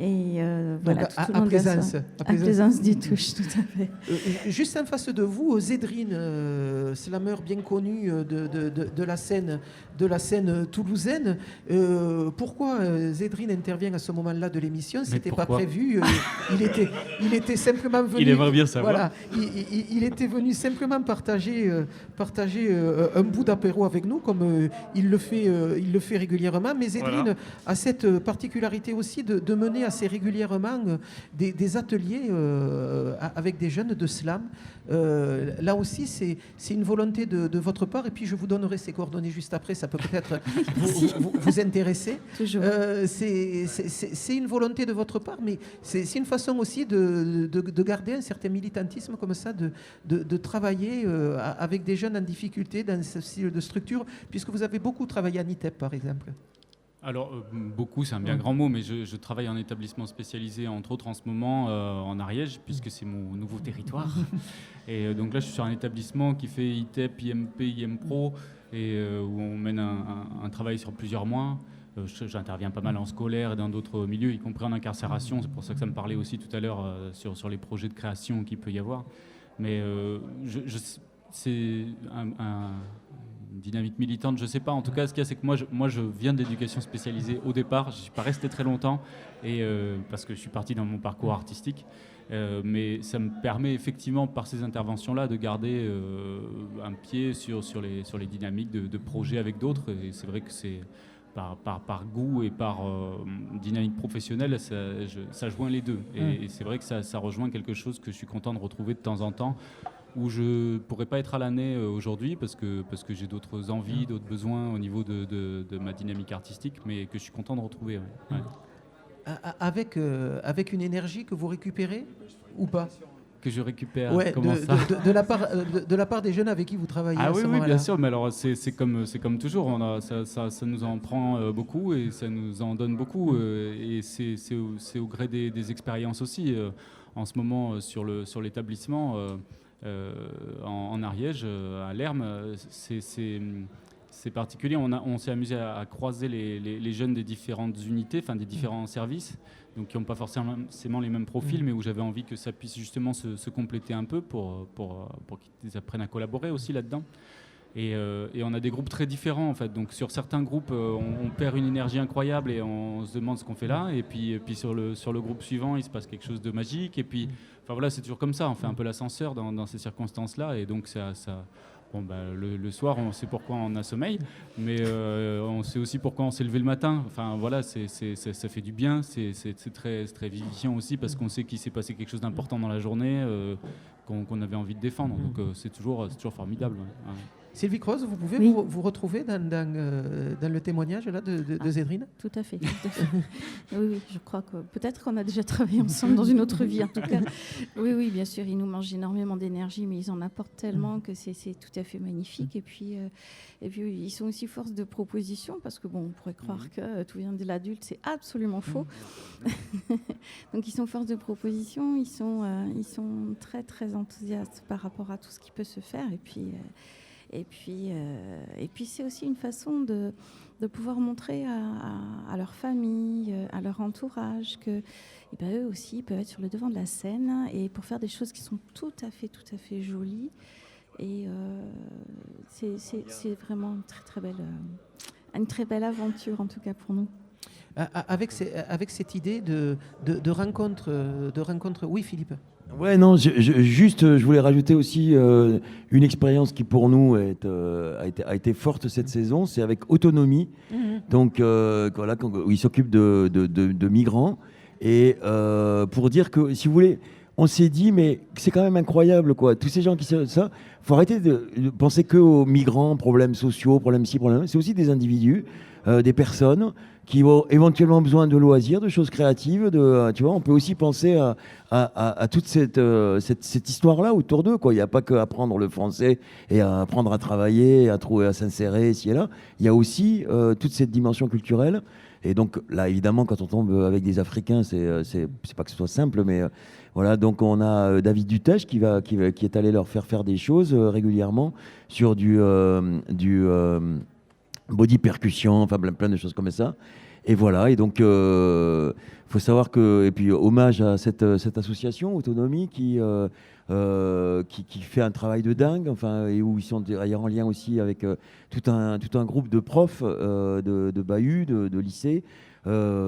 Et voilà, donc, tout au long de la soirée. À Plaisance du Touche, tout à fait. Juste en face de vous, Zédrine, slammer bien connu de la scène toulousaine. Pourquoi Zédrine intervient à ce moment-là de l'émission? C'était pas prévu. Il était simplement venu. Il aimerait bien savoir. Voilà, il était venu simplement partager un bout d'apéro avec nous, comme il le fait régulièrement. Mais Zédrine a cette particularité aussi de mener assez régulièrement des ateliers avec des jeunes de slam. Là aussi, c'est une volonté de votre part. Et puis, je vous donnerai ses coordonnées juste après. Ça peut peut-être vous intéresser. C'est une volonté de votre part, mais c'est une façon aussi de garder un certain militantisme comme ça, de travailler avec des jeunes en difficulté dans ce style de structure, puisque vous avez beaucoup travaillé à NITEP, par exemple. Alors, beaucoup, c'est un bien grand mot, mais je travaille en établissement spécialisé, entre autres en ce moment, en Ariège, puisque c'est mon nouveau territoire. Et donc là, je suis sur un établissement qui fait ITEP, IMP, IMPRO, et où on mène un travail sur plusieurs mois. J'interviens pas mal en scolaire et dans d'autres milieux, y compris en incarcération. C'est pour ça que ça me parlait aussi tout à l'heure sur les projets de création qu'il peut y avoir. Mais c'est une dynamique militante, je ne sais pas. En tout cas, ce qu'il y a, c'est que moi, je viens de l'éducation spécialisée au départ. Je ne suis pas resté très longtemps parce que je suis parti dans mon parcours artistique. Mais ça me permet effectivement, par ces interventions-là, de garder un pied sur les dynamiques de projets avec d'autres. Et c'est vrai que c'est par goût et par dynamique professionnelle, ça joint les deux. Et c'est vrai que ça rejoint quelque chose que je suis content de retrouver de temps en temps, où je ne pourrais pas être à l'année aujourd'hui parce que j'ai d'autres envies, d'autres besoins au niveau de ma dynamique artistique, mais que je suis content de retrouver. Ouais. Avec une énergie que vous récupérez ou pas? Que je récupère, comment ça de la part des jeunes avec qui vous travaillez. Ah oui, bien sûr, mais alors c'est comme toujours, ça nous en prend beaucoup et ça nous en donne beaucoup, et c'est au gré des expériences aussi. En ce moment, sur l'établissement, en Ariège, à Lerme, c'est particulier. On s'est amusé à croiser les jeunes des différentes unités, enfin des différents services, donc qui n'ont pas forcément les mêmes profils, mais où j'avais envie que ça puisse justement se compléter un peu pour qu'ils apprennent à collaborer aussi là-dedans. Et on a des groupes très différents en fait. Donc sur certains groupes, on perd une énergie incroyable et on se demande ce qu'on fait là. Et puis sur le groupe suivant, il se passe quelque chose de magique. Et puis, enfin voilà, c'est toujours comme ça. On fait un peu l'ascenseur dans ces circonstances-là. Et donc ça bon, le soir, on sait pourquoi on a sommeil, mais on sait aussi pourquoi on s'est levé le matin. Enfin voilà, ça fait du bien. C'est très vivifiant aussi parce qu'on sait qu'il s'est passé quelque chose d'important dans la journée. qu'on avait envie de défendre. Donc c'est toujours formidable. Ouais. Sylvie Croze, vous pouvez vous retrouver dans le témoignage là, de Zédrine ? Tout à fait. Oui, je crois que peut-être qu'on a déjà travaillé ensemble dans une autre vie, en tout cas. Oui, bien sûr, ils nous mangent énormément d'énergie, mais ils en apportent tellement que c'est tout à fait magnifique. Et puis, ils sont aussi force de proposition, parce que on pourrait croire que tout vient de l'adulte, c'est absolument faux. Donc, ils sont force de proposition, ils sont très, très enthousiastes par rapport à tout ce qui peut se faire. Et puis c'est aussi une façon de pouvoir montrer à leur famille, à leur entourage que eux aussi peuvent être sur le devant de la scène et pour faire des choses qui sont tout à fait jolies. Et c'est vraiment une très belle aventure en tout cas pour nous. Avec cette idée de rencontre, oui Philippe. Ouais, non, je voulais rajouter aussi une expérience qui pour nous a été forte cette saison, c'est avec Autonomie, donc voilà, où ils s'occupent de migrants, et pour dire que, si vous voulez, on s'est dit, mais c'est quand même incroyable, quoi, tous ces gens qui savent ça, faut arrêter de penser que aux migrants, problèmes sociaux, problèmes ci, problèmes là, c'est aussi des individus, des personnes qui ont éventuellement besoin de loisirs, de choses créatives. Tu vois, on peut aussi penser à toute cette histoire-là autour d'eux, quoi. Il n'y a pas qu'à apprendre le français et à apprendre à travailler, à s'insérer ici et là. Il y a aussi toute cette dimension culturelle. Et donc là, évidemment, quand on tombe avec des Africains, c'est pas que ce soit simple, mais voilà. Donc on a David Dutèche qui est allé leur faire des choses régulièrement sur du body percussion, enfin plein de choses comme ça. Et voilà, et donc faut savoir que, et puis hommage à cette association Autonomie qui fait un travail de dingue, enfin, et où ils sont d'ailleurs en lien aussi avec tout un groupe de profs de bahut, de lycée,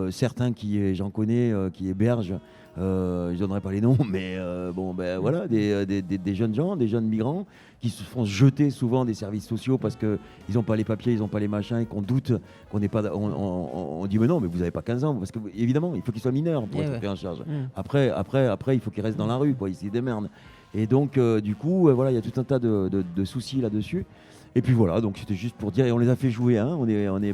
certains j'en connais qui hébergent. Je ne donnerai pas les noms, mais voilà, des jeunes gens, des jeunes migrants qui se font jeter souvent des services sociaux parce qu'ils n'ont pas les papiers, ils n'ont pas les machins, et qu'on doute, qu'on n'est pas. On dit mais non, mais vous n'avez pas 15 ans, parce que évidemment, il faut qu'ils soient mineurs pour être pris en charge. Après, il faut qu'ils restent dans la rue, quoi, ils se démerdent. Et donc, du coup, voilà, il y a tout un tas de soucis là-dessus. Et puis voilà, donc c'était juste pour dire, et on les a fait jouer, hein,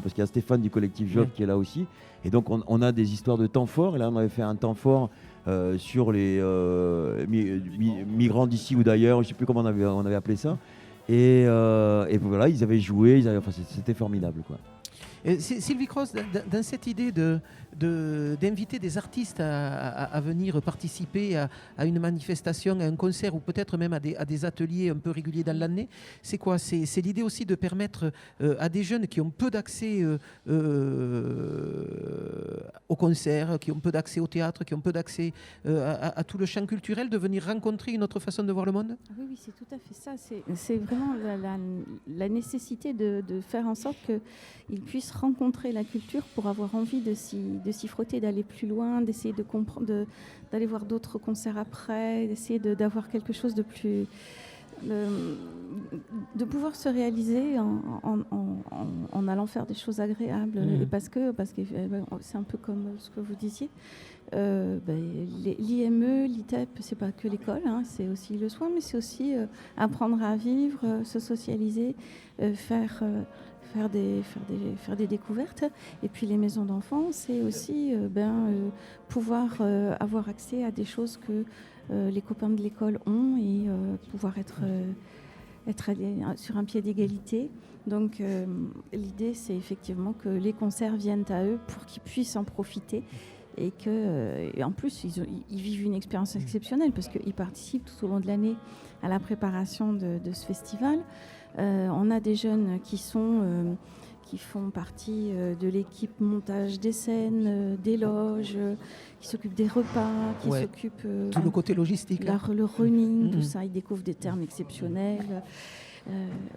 parce qu'il y a Stéphane du collectif Job qui est là aussi. Et donc on a des histoires de temps forts, et là on avait fait un temps fort sur les migrants d'ici ou d'ailleurs, je ne sais plus comment on avait appelé ça. Et voilà, ils avaient joué, c'était formidable, quoi. Sylvie Croze, dans cette idée d'inviter des artistes à venir participer à une manifestation, à un concert ou peut-être même à des ateliers un peu réguliers dans l'année, c'est quoi ? C'est l'idée aussi de permettre à des jeunes qui ont peu d'accès au concert, qui ont peu d'accès au théâtre, qui ont peu d'accès à tout le champ culturel, de venir rencontrer une autre façon de voir le monde ? Oui, c'est tout à fait ça. C'est vraiment la nécessité de faire en sorte qu'ils puissent rencontrer la culture pour avoir envie de s'y frotter, d'aller plus loin, d'essayer de comprendre, d'aller voir d'autres concerts après, d'essayer d'avoir quelque chose de plus... de pouvoir se réaliser en allant faire des choses agréables. Et parce que c'est un peu comme ce que vous disiez, l'IME, l'ITEP, c'est pas que l'école, hein, c'est aussi le soin, mais c'est aussi apprendre à vivre, se socialiser, faire des découvertes. Et puis les maisons d'enfants, c'est aussi pouvoir avoir accès à des choses que les copains de l'école ont et pouvoir être sur un pied d'égalité. Donc l'idée, c'est effectivement que les concerts viennent à eux pour qu'ils puissent en profiter et en plus, ils vivent une expérience exceptionnelle parce qu'ils participent tout au long de l'année à la préparation de ce festival. On a des jeunes qui font partie de l'équipe montage des scènes, des loges, qui s'occupent des repas, qui s'occupent... tout le côté logistique. Le running, tout ça, ils découvrent des termes exceptionnels.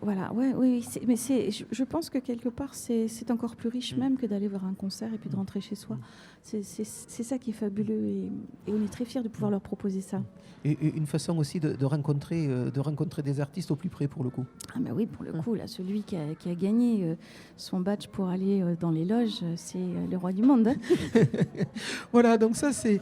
Voilà, oui, mais je pense que quelque part, c'est encore plus riche même que d'aller voir un concert et puis de rentrer chez soi. C'est ça qui est fabuleux et on est très fiers de pouvoir leur proposer ça. Et une façon aussi de rencontrer des artistes au plus près, pour le coup. Ah ben oui, pour le coup, là, celui qui a gagné son badge pour aller dans les loges, c'est le roi du monde. Hein. Voilà, donc ça, c'est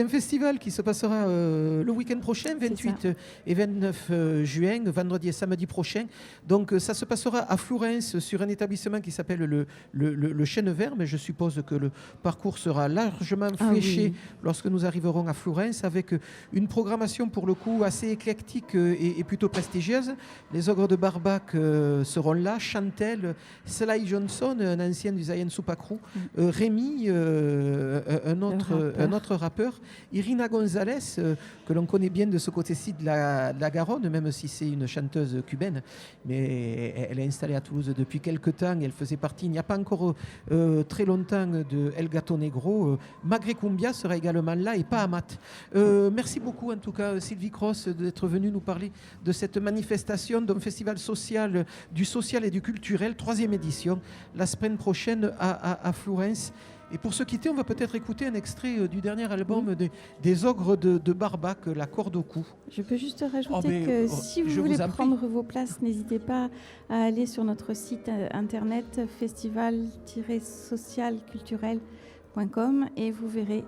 un festival qui se passera le week-end prochain, 28 et 29 juin, vendredi et samedi prochain. Donc ça se passera à Flourens, sur un établissement qui s'appelle le Chêne Vert, mais je suppose que le parcours sera largement fléché lorsque nous arriverons à Flourens, avec une programmation pour le coup assez éclectique et plutôt prestigieuse. Les Ogres de Barbac seront là, Chantel, Sly Johnson, un ancien du Zayen Supakru, Rémi, un autre rappeur, Irina Gonzalez, que l'on connaît bien de ce côté-ci de la Garonne, même si c'est une chanteuse cubaine, mais elle est installée à Toulouse depuis quelques temps. Elle faisait partie, il n'y a pas encore très longtemps, de El Gato Negro. Magre Cumbia sera également là, et pas Amat. Merci beaucoup en tout cas, Sylvie Cross, d'être venue nous parler de cette manifestation d'un festival social, du social et du culturel, 3e édition, la semaine prochaine à Flourens. Et pour se quitter, on va peut-être écouter un extrait du dernier album des Ogres de Barbac, La Corde au cou. Je peux juste rajouter que si vous voulez prendre vos places, n'hésitez pas à aller sur notre site internet festival-social-culturel.com et vous verrez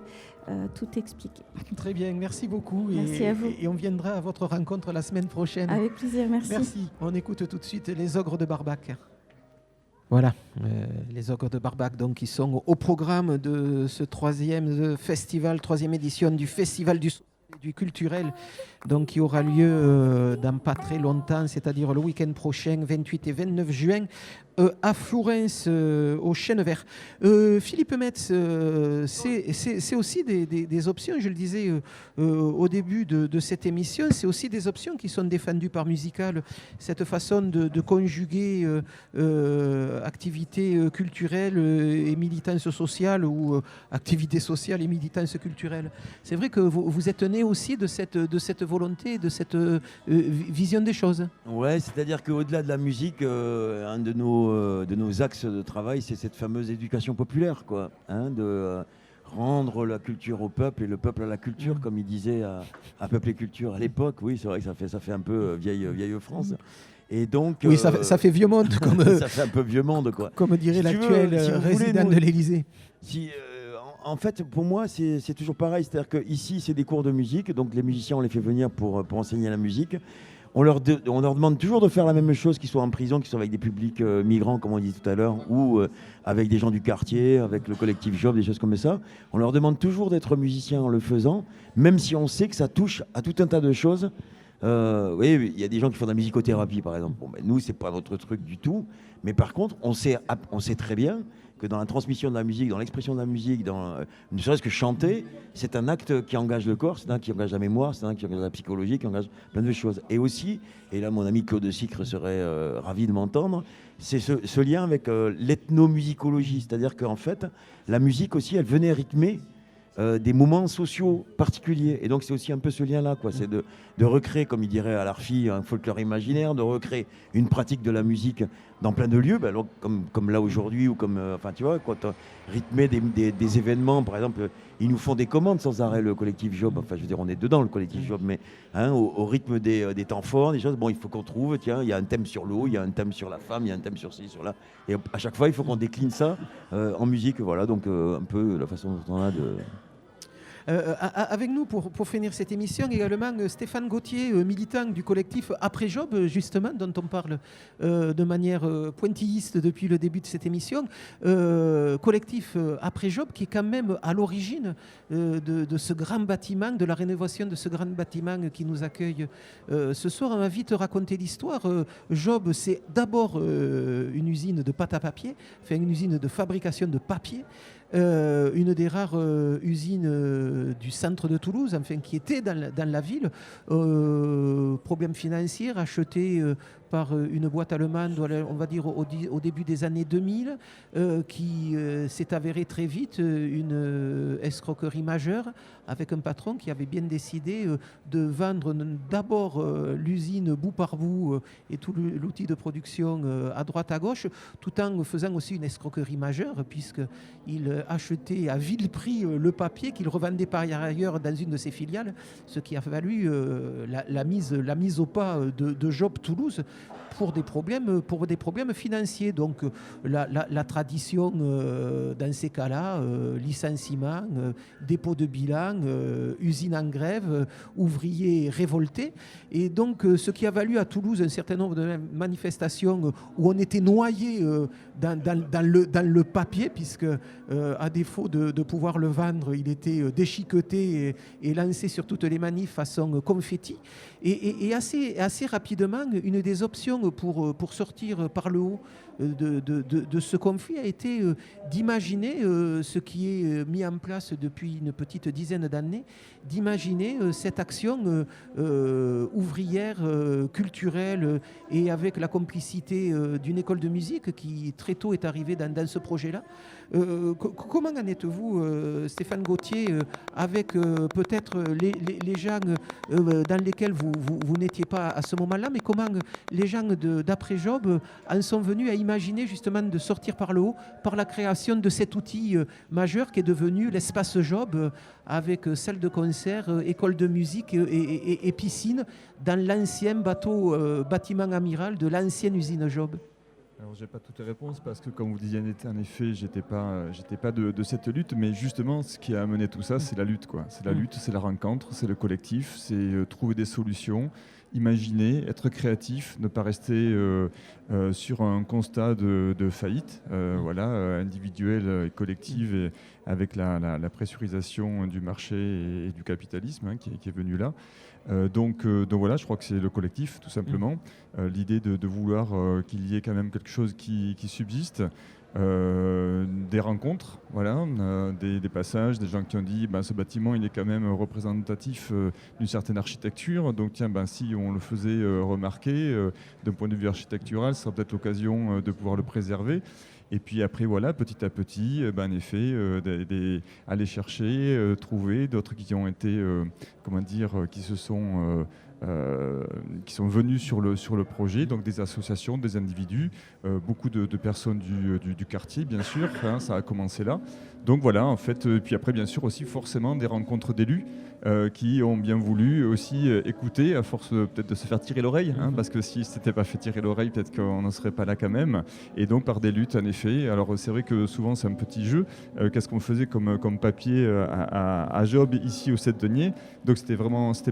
tout expliqué. Très bien, merci beaucoup. Merci à vous. Et on viendra à votre rencontre la semaine prochaine. Avec plaisir, merci. Merci. On écoute tout de suite les Ogres de Barbac. Voilà, les Ogres de Barbac, donc, qui sont au programme de ce 3e festival, 3e édition du Festival du culturel, donc, qui aura lieu dans pas très longtemps, c'est-à-dire le week-end prochain, 28 et 29 juin, à Flourens, au Chêne Vert. Philippe Metz, c'est aussi des options, je le disais au début de cette émission, c'est aussi des options qui sont défendues par Musical, cette façon de conjuguer activité culturelle et militance sociale, ou activité sociale et militance culturelle. C'est vrai que vous êtes né aussi de cette volonté, de cette vision des choses. Ouais, c'est-à-dire qu'au-delà de la musique, un de nos axes de travail, c'est cette fameuse éducation populaire, quoi, hein, de rendre la culture au peuple et le peuple à la culture, comme il disait à Peuple et Culture à l'époque. Oui, c'est vrai que ça fait un peu vieille France. Et donc, oui, ça fait vieux monde, comme ça fait un peu vieux monde, quoi. Comme dirait l'actuel résident de l'Élysée. En fait, pour moi, c'est toujours pareil. C'est-à-dire qu'ici, c'est des cours de musique. Donc, les musiciens, on les fait venir pour enseigner la musique. On leur demande toujours de faire la même chose, qu'ils soient en prison, qu'ils soient avec des publics migrants, comme on dit tout à l'heure, ou avec des gens du quartier, avec le collectif Job, des choses comme ça. On leur demande toujours d'être musiciens en le faisant, même si on sait que ça touche à tout un tas de choses. Oui, il y a des gens qui font de la musicothérapie, par exemple. Bon, nous, c'est pas notre truc du tout. Mais par contre, on sait très bien que dans la transmission de la musique, dans l'expression de la musique, ne serait-ce que chanter, c'est un acte qui engage le corps, c'est un acte qui engage la mémoire, c'est un acte qui engage la psychologie, qui engage plein de choses. Et aussi, et là mon ami Claude Sicre serait ravi de m'entendre, c'est ce lien avec l'ethnomusicologie, c'est-à-dire qu'en fait, la musique aussi, elle venait rythmer des moments sociaux particuliers. Et donc c'est aussi un peu ce lien-là, quoi. C'est de recréer, comme il dirait à l'Arfi, un folklore imaginaire, de recréer une pratique de la musique dans plein de lieux, alors, comme là aujourd'hui, ou comme, enfin tu vois, quand rythmer des événements, par exemple, ils nous font des commandes sans arrêt, le collectif Job, enfin je veux dire, on est dedans, le collectif Job, mais hein, au rythme des temps forts, des choses, bon, il faut qu'on trouve, tiens, il y a un thème sur l'eau, il y a un thème sur la femme, il y a un thème sur ci, sur là, et à chaque fois, il faut qu'on décline ça en musique, voilà, donc un peu la façon dont on a de... Avec nous pour finir cette émission également Stéphane Gauthier, militant du collectif Après Job, justement, dont on parle de manière pointilliste depuis le début de cette émission. Collectif Après Job qui est quand même à l'origine de ce grand bâtiment, de la rénovation de ce grand bâtiment qui nous accueille ce soir. On va vite raconter l'histoire. Job, c'est d'abord une usine de pâte à papier, enfin une usine de fabrication de papier. Une des rares usines du centre de Toulouse, enfin, qui était dans la ville. Problème financier, acheté par une boîte allemande, on va dire au début des années 2000, qui s'est avérée très vite une escroquerie majeure, avec un patron qui avait bien décidé de vendre d'abord l'usine bout par bout et tout l'outil de production à droite à gauche, tout en faisant aussi une escroquerie majeure, puisqu'il achetait à vil prix le papier qu'il revendait par ailleurs dans une de ses filiales, ce qui a valu la mise au pas de Job Toulouse pour des problèmes financiers. Donc la tradition dans ces cas-là, licenciement, dépôt de bilan, usine en grève, ouvriers révoltés. Et donc ce qui a valu à Toulouse un certain nombre de manifestations où on était noyé dans le papier, puisque à défaut de pouvoir le vendre, il était déchiqueté et lancé sur toutes les manifs façon confetti. Et assez rapidement, une des options pour sortir par le haut de ce conflit a été d'imaginer ce qui est mis en place depuis une petite dizaine d'années, d'imaginer cette action ouvrière, culturelle, et avec la complicité d'une école de musique qui très tôt est arrivée dans ce projet-là. Comment en êtes-vous, Stéphane Gauthier, avec peut-être les gens dans lesquels vous n'étiez pas à ce moment-là, mais comment les gens d'après Job en sont venus à imaginer justement de sortir par le haut, par la création de cet outil majeur qui est devenu l'espace Job, avec salle de concert, école de musique et piscine, dans l'ancien bâtiment amiral de l'ancienne usine Job? Alors, j'ai pas toutes les réponses parce que, comme vous disiez, en effet, j'étais pas de cette lutte, mais justement, ce qui a amené tout ça, c'est la lutte, quoi. C'est la lutte, c'est la rencontre, c'est le collectif, c'est trouver des solutions, imaginer, être créatif, ne pas rester sur un constat de faillite, individuelle et collective, et avec la pressurisation du marché et du capitalisme qui est venu là. Donc voilà, je crois que c'est le collectif, tout simplement. L'idée de vouloir qu'il y ait quand même quelque chose qui subsiste. Des rencontres, des passages, des gens qui ont dit ce bâtiment il est quand même représentatif d'une certaine architecture, donc si on le faisait remarquer d'un point de vue architectural, ce serait peut-être l'occasion de pouvoir le préserver. Et puis après, petit à petit, en effet, aller chercher, trouver d'autres qui ont été, qui sont venus sur le projet, donc des associations, des individus, beaucoup de personnes du quartier, bien sûr, ça a commencé là. Donc voilà, en fait, et puis après, bien sûr, aussi forcément des rencontres d'élus qui ont bien voulu aussi écouter, à force peut-être de se faire tirer l'oreille, parce que si s'était pas fait tirer l'oreille, peut-être qu'on n'en serait pas là quand même. Et donc par des luttes, en effet. Alors c'est vrai que souvent c'est un petit jeu. Qu'est-ce qu'on faisait comme papier à Job ici au 7 deniers? Donc c'était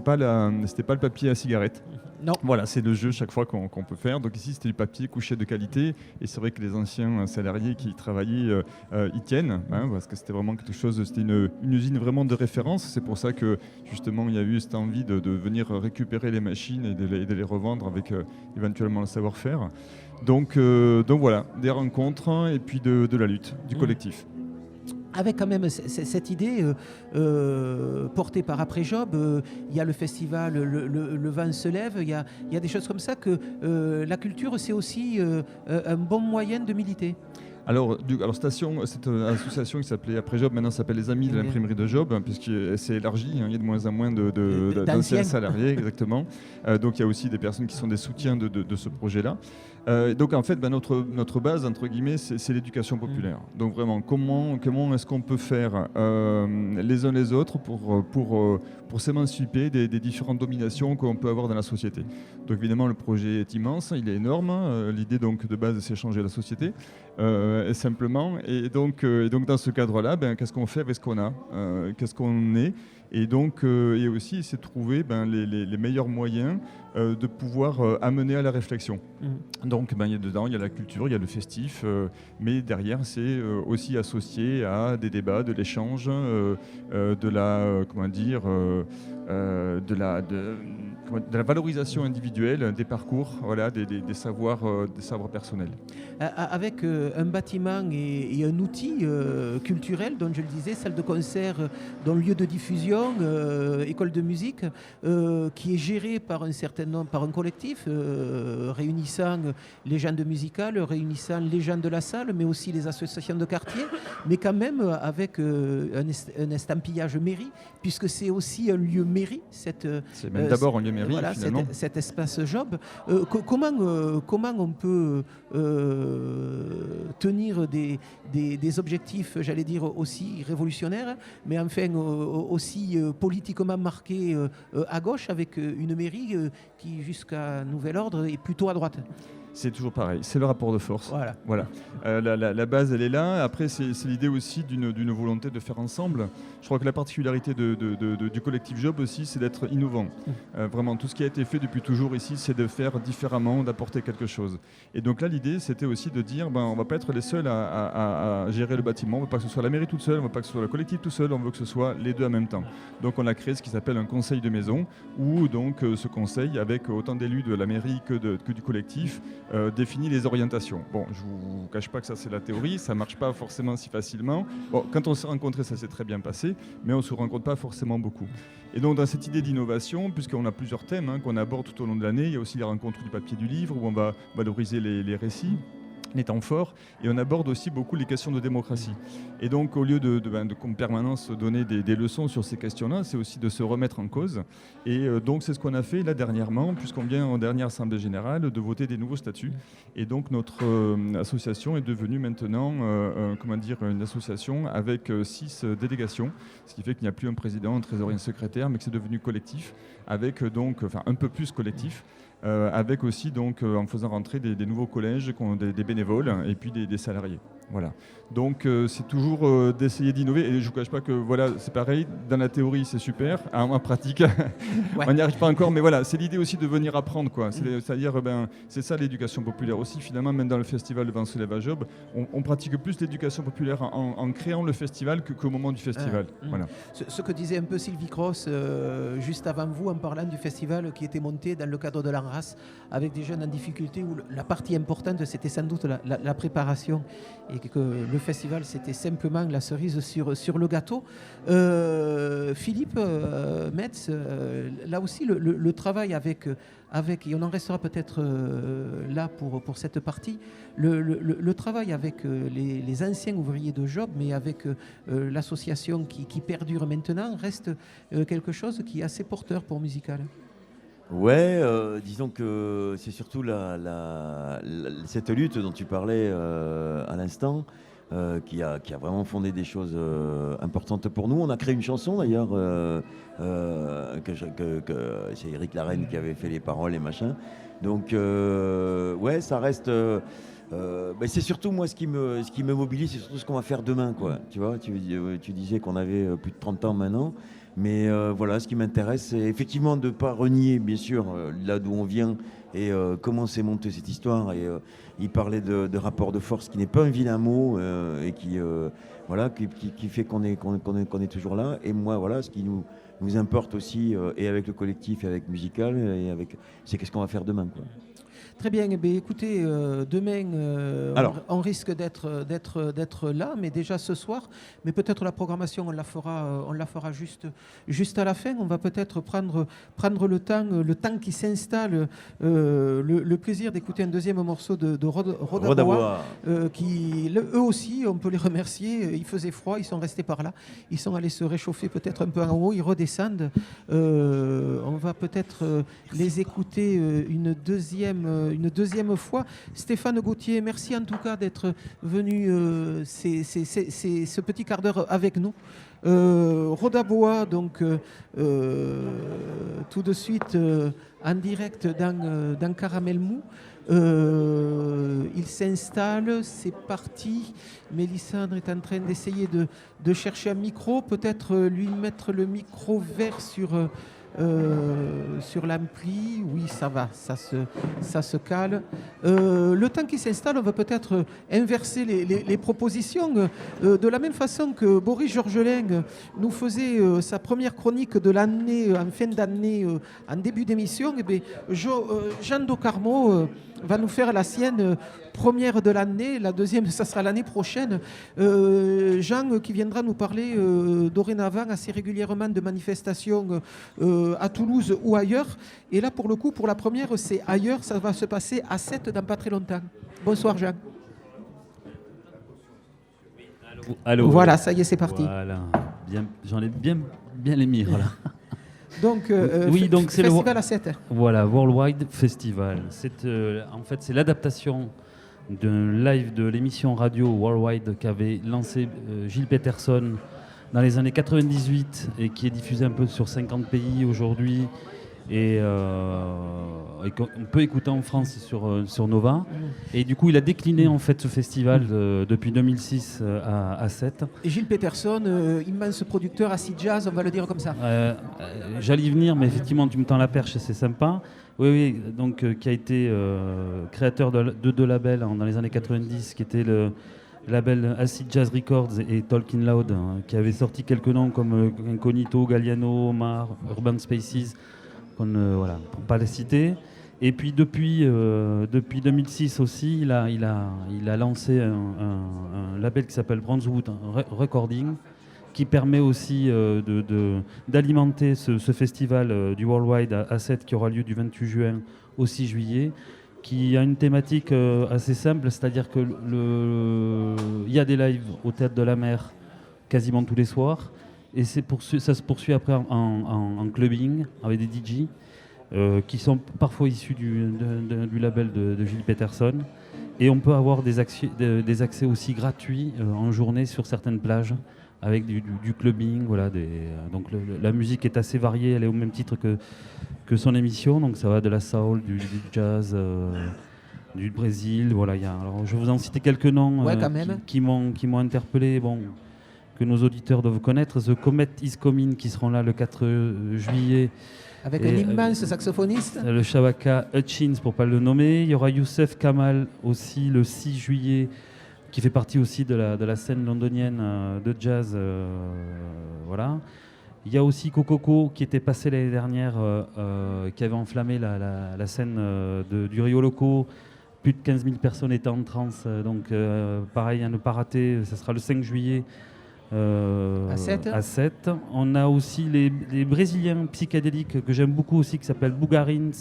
pas le papier à cigarette. Non. Voilà, c'est le jeu chaque fois qu'on peut faire. Donc ici c'était du papier couché de qualité, et c'est vrai que les anciens salariés qui y travaillaient y tiennent, parce que c'était vraiment quelque chose, c'était une usine vraiment de référence. C'est pour ça que justement il y a eu cette envie de venir récupérer les machines et de les revendre avec éventuellement le savoir-faire. Donc voilà, des rencontres et puis de la lutte, du collectif. Avec quand même cette idée portée par Après Job, il y a le festival le vent se lève, il y a des choses comme ça, que la culture c'est aussi un bon moyen de militer. Alors cette association qui s'appelait Après Job, maintenant s'appelle les Amis de l'imprimerie de Job, puisqu'elle s'est élargie, il y a de moins en moins d'anciens salariés, exactement. Donc il y a aussi des personnes qui sont des soutiens de ce projet-là. Donc en fait, notre base, entre guillemets, c'est l'éducation populaire. Donc vraiment, comment est-ce qu'on peut faire les uns les autres pour s'émanciper des différentes dominations qu'on peut avoir dans la société. Donc évidemment, le projet est immense, il est énorme. L'idée donc de base, c'est changer la société. Simplement, et donc dans ce cadre-là, qu'est-ce qu'on fait avec ce qu'on a, qu'est-ce qu'on est, et donc et aussi essayer de trouver les meilleurs moyens de pouvoir amener à la réflexion. Donc il y a la culture, il y a le festif, mais derrière c'est aussi associé à des débats, de l'échange, de la valorisation individuelle des parcours, voilà, des savoirs personnels. Avec un bâtiment et un outil culturel, dont je le disais, salle de concert, dont lieu de diffusion, école de musique, qui est géré par un certain nombre, par un collectif réunissant les gens de musicales, réunissant les gens de la salle, mais aussi les associations de quartier, mais quand même avec un estampillage mairie, puisque c'est aussi un lieu mairie. C'est même d'abord un lieu mairie, voilà, finalement. cet espace job. Comment on peut tenir des objectifs, j'allais dire, aussi révolutionnaires, mais enfin aussi politiquement marqués à gauche, avec une mairie qui, jusqu'à nouvel ordre, est plutôt à droite? C'est toujours pareil, c'est le rapport de force. Voilà. La base, elle est là. Après, c'est l'idée aussi d'une volonté de faire ensemble. Je crois que la particularité du collectif Job aussi, c'est d'être innovant. Vraiment, tout ce qui a été fait depuis toujours ici, c'est de faire différemment, d'apporter quelque chose. Et donc là, l'idée, c'était aussi de dire, on ne va pas être les seuls à gérer le bâtiment. On ne veut pas que ce soit la mairie toute seule, on ne veut pas que ce soit le collectif tout seul, on veut que ce soit les deux en même temps. Donc on a créé ce qui s'appelle un conseil de maison, où donc ce conseil, avec autant d'élus de la mairie que du collectif, définit les orientations. Bon, je ne vous cache pas que ça c'est la théorie, ça ne marche pas forcément si facilement. Bon, quand on s'est rencontrés, ça s'est très bien passé, mais on ne se rencontre pas forcément beaucoup. Et donc dans cette idée d'innovation, puisqu'on a plusieurs thèmes qu'on aborde tout au long de l'année, il y a aussi les rencontres du papier du livre, où on va valoriser les récits, les temps forts, et on aborde aussi beaucoup les questions de démocratie. Et donc au lieu de comme permanence donner des leçons sur ces questions-là, c'est aussi de se remettre en cause. Et donc c'est ce qu'on a fait là dernièrement, puisqu'on vient en dernière assemblée générale de voter des nouveaux statuts. Et donc notre association est devenue maintenant une association avec 6 délégations, ce qui fait qu'il n'y a plus un président, un trésorier, un secrétaire, mais que c'est devenu collectif, avec un peu plus collectif. Avec aussi en faisant rentrer des nouveaux collèges, des bénévoles et puis des salariés. Voilà. Donc c'est toujours d'essayer d'innover, et je ne vous cache pas que c'est pareil, dans la théorie c'est super, en pratique on n'y arrive pas encore, mais voilà, c'est l'idée aussi de venir apprendre, quoi. C'est-à-dire c'est ça l'éducation populaire aussi, finalement, même dans le festival de Vent se lève à Job, on pratique plus l'éducation populaire en créant le festival qu'au moment du festival. Voilà. Ce que disait un peu Sylvie Cross juste avant vous, en parlant du festival qui était monté dans le cadre de l'ANRAS avec des jeunes en difficulté, où la partie importante c'était sans doute la préparation, et que le festival c'était simplement la cerise sur le gâteau. Philippe Metz, là aussi le travail avec, et on en restera peut-être là pour cette partie, le travail avec les anciens ouvriers de Job, mais avec l'association qui perdure maintenant, reste quelque chose qui est assez porteur pour Musical. Ouais, disons que c'est surtout cette lutte dont tu parlais à l'instant qui a vraiment fondé des choses importantes pour nous. On a créé une chanson d'ailleurs, c'est Eric Larraine qui avait fait les paroles et machin. Donc ouais, ça reste... c'est surtout moi ce qui me mobilise, c'est surtout ce qu'on va faire demain, quoi. Tu vois, tu disais qu'on avait plus de 30 ans maintenant. Mais voilà, ce qui m'intéresse, c'est effectivement de ne pas renier, bien sûr, là d'où on vient et comment s'est montée cette histoire. Et il parlait de rapport de force, qui n'est pas un vilain mot et qui fait qu'on est toujours là. Et moi, voilà, ce qui nous importe aussi, et avec le collectif, et avec Musical, c'est qu'est-ce qu'on va faire demain, quoi. Très bien, écoutez, demain, on risque d'être là, mais déjà ce soir, mais peut-être la programmation, on la fera juste à la fin. On va peut-être prendre le temps qui s'installe, le plaisir d'écouter un deuxième morceau de Rodabois, qui, eux aussi, on peut les remercier. Il faisait froid, ils sont restés par là, ils sont allés se réchauffer peut-être un peu en haut, ils redescendent. On va peut-être les écouter une deuxième fois. Stéphane Gauthier, merci en tout cas d'être venu ce petit quart d'heure avec nous. Rodabois, donc tout de suite en direct dans Caramel Mou. Il s'installe, c'est parti. Mélissandre est en train d'essayer de chercher un micro, peut-être lui mettre le micro vert sur l'ampli, oui, ça va, ça se cale. Le temps qui s'installe, on va peut-être inverser les propositions. De la même façon que Boris Georgelin nous faisait sa première chronique de l'année, en fin d'année, en début d'émission, eh bien, Jean Docarmo va nous faire la sienne première de l'année. La deuxième, ça sera l'année prochaine. Jean qui viendra nous parler dorénavant assez régulièrement de manifestations à Toulouse ou ailleurs. Et là, pour le coup, pour la première, c'est ailleurs. Ça va se passer à 7 dans pas très longtemps. Bonsoir, Jean. Allô. Voilà, ça y est, c'est parti. Voilà. J'en ai bien les mires, là. Donc, oui, donc c'est Festival à 7. Voilà, Worldwide Festival. En fait, c'est l'adaptation d'un live de l'émission radio Worldwide qu'avait lancé Gilles Peterson dans les années 98 et qui est diffusé un peu sur 50 pays aujourd'hui et qu'on peut écouter en France sur Nova. Et du coup, il a décliné en fait ce festival depuis 2006 à 7. Et Gilles Peterson, immense producteur acid jazz, on va le dire comme ça. J'allais y venir, mais effectivement, tu me tends la perche, c'est sympa. Oui, donc qui a été créateur de deux labels dans les années 90, qui était le label Acid Jazz Records et Talking Loud, qui avait sorti quelques noms comme Incognito, Galliano, Omar, Urban Spaces, voilà, pour ne pas les citer. Et puis depuis 2006 aussi, il a lancé un label qui s'appelle Bronzewood Recording, qui permet aussi d'alimenter ce festival du Worldwide à 7 qui aura lieu du 28 juin au 6 juillet, qui a une thématique assez simple, c'est-à-dire que il y a des lives au Théâtre de la Mer quasiment tous les soirs, et ça se poursuit après en clubbing avec des DJ qui sont parfois issus du label de Gilles Peterson, et on peut avoir des accès aussi gratuits en journée sur certaines plages avec du clubbing, voilà, donc la musique est assez variée, elle est au même titre que son émission, donc ça va de la soul, du jazz, du Brésil, voilà. Alors je vais vous en citer quelques noms qui m'ont interpellé, que nos auditeurs doivent connaître. The Comet is Coming, qui seront là le 4 juillet. Avec un immense saxophoniste. Le Shabaka Hutchins, pour ne pas le nommer. Il y aura Youssef Kamal aussi le 6 juillet, qui fait partie aussi de la scène londonienne de jazz. Voilà. Il y a aussi Kokoko, qui était passé l'année dernière, qui avait enflammé la scène du Rio Loco. Plus de 15 000 personnes étaient en transe. Donc pareil, à ne pas rater, ça sera le 5 juillet. À 7. On a aussi les Brésiliens psychédéliques que j'aime beaucoup aussi, qui s'appellent Bougarins,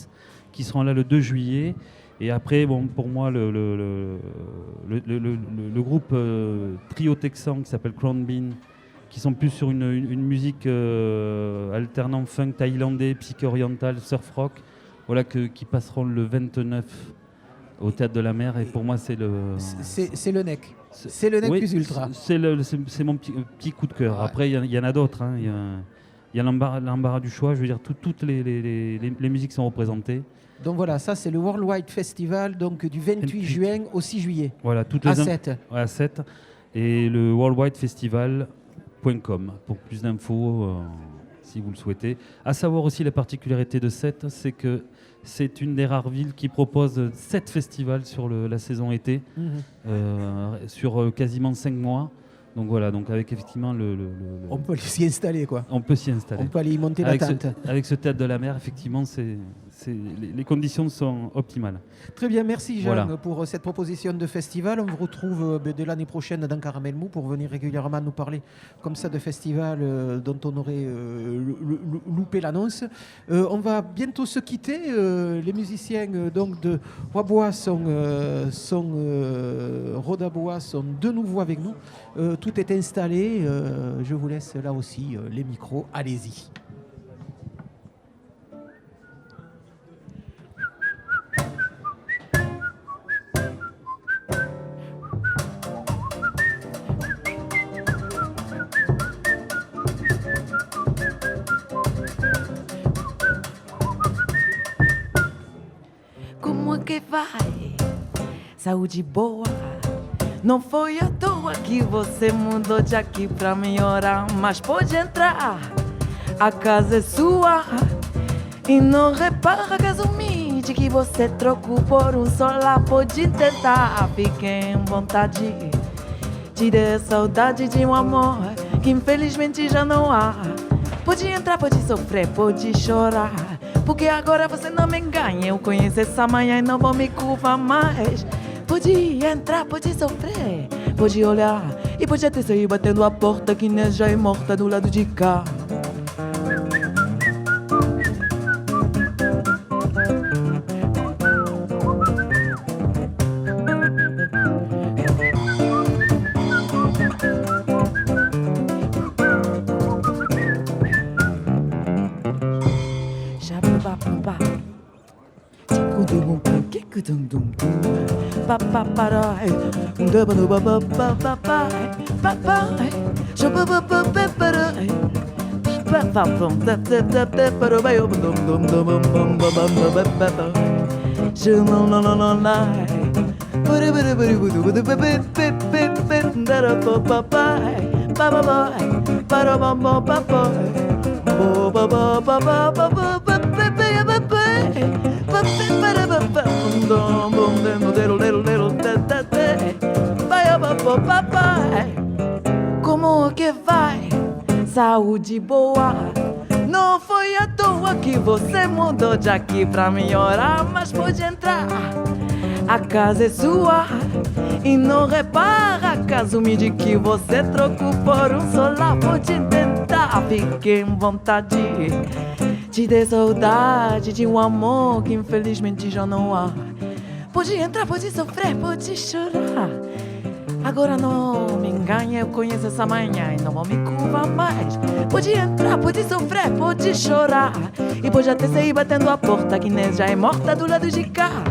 qui seront là le 2 juillet. Et après, pour moi, le groupe trio texan qui s'appelle Crown Bean, qui sont plus sur une musique alternant funk thaïlandais, psyché oriental, surf rock, voilà, qui passeront le 29 au Théâtre de la Mer. Et pour moi, c'est le NEC. C'est le NEC plus ultra. C'est mon petit coup de cœur. Ouais. Après, il y en a d'autres. Hein. Il y a l'embarras du choix. Je veux dire, toutes les musiques sont représentées. Donc voilà, ça c'est le Worldwide Festival, donc du 28 juin au 6 juillet. Voilà, à 7. À 7. Et le worldwidefestival.com pour plus d'infos si vous le souhaitez. À savoir aussi la particularité de 7, c'est que c'est une des rares villes qui propose 7 festivals sur la saison été, sur quasiment 5 mois. Donc voilà, donc avec effectivement on peut s'y installer, quoi. On peut s'y installer. On peut aller y monter la tente. Avec ce Théâtre de la Mer, effectivement, les conditions sont optimales. Très bien, merci Jean pour cette proposition de festival. On vous retrouve dès l'année prochaine dans Caramel Mou pour venir régulièrement nous parler comme ça de festivals dont on aurait loupé l'annonce. On va bientôt se quitter. Les musiciens donc de Rodabois sont de nouveau avec nous. Tout est installé. Je vous laisse là aussi les micros. Allez-y. Como é que vai? Saúde boa. Não foi à toa que você mudou de aqui pra melhorar, mas pode entrar, a casa é sua. E não repara, Kazumi, de que você trocou por um solar. Pode tentar, fiquem em vontade. Te dê saudade de um amor que infelizmente já não há. Pode entrar, pode sofrer, pode chorar, porque agora você não me engana. Eu conheço essa manhã e não vou me curvar mais. Pode entrar, pode sofrer, pode olhar e pode até sair batendo a porta que nem já é morta do lado de cá. Como que vai? Saúde boa. Não foi à toa que você mudou de aqui pra melhorar, mas pode entrar, a casa é sua. E não repara, Kazumi, de que você trocou por um solar. Pode tentar, fique em vontade. Te dê saudade de um amor que infelizmente já não há. Pode entrar, pode sofrer, pode chorar. Agora não me engane, eu conheço essa manhã e não vou me curvar mais. Pode entrar, pode sofrer, pode chorar, e pode até sair batendo a porta que nem já é morta do lado de cá.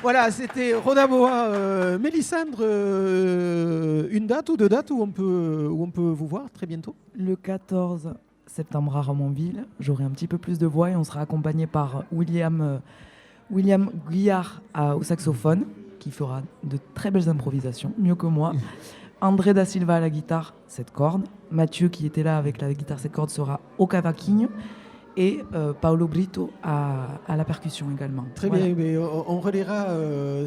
Voilà, c'était Rodaboa. Mélissandre, une date ou deux dates où on peut vous voir très bientôt? Le 14 septembre à Ramonville, j'aurai un petit peu plus de voix et on sera accompagné par William Guillard au saxophone, qui fera de très belles improvisations, mieux que moi. André da Silva à la guitare 7 cordes. Mathieu, qui était là avec la guitare 7 cordes, sera au cavaquinho. Et Paolo Brito à la percussion également. Très voilà. bien, mais on relaiera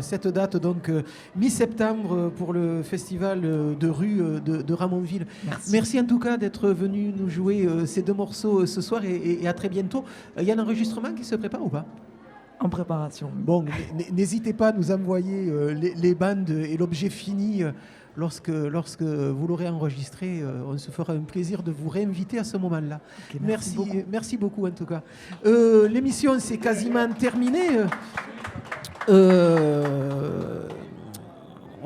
cette date donc mi-septembre pour le festival de rue de Ramonville. Merci en tout cas d'être venu nous jouer ces deux morceaux ce soir et à très bientôt. Il y a un enregistrement qui se prépare ou pas? En préparation. Bon, n'hésitez pas à nous envoyer les bandes et l'objet fini. Lorsque vous l'aurez enregistré, on se fera un plaisir de vous réinviter à ce moment-là. Okay, merci beaucoup en tout cas. L'émission c'est quasiment terminé.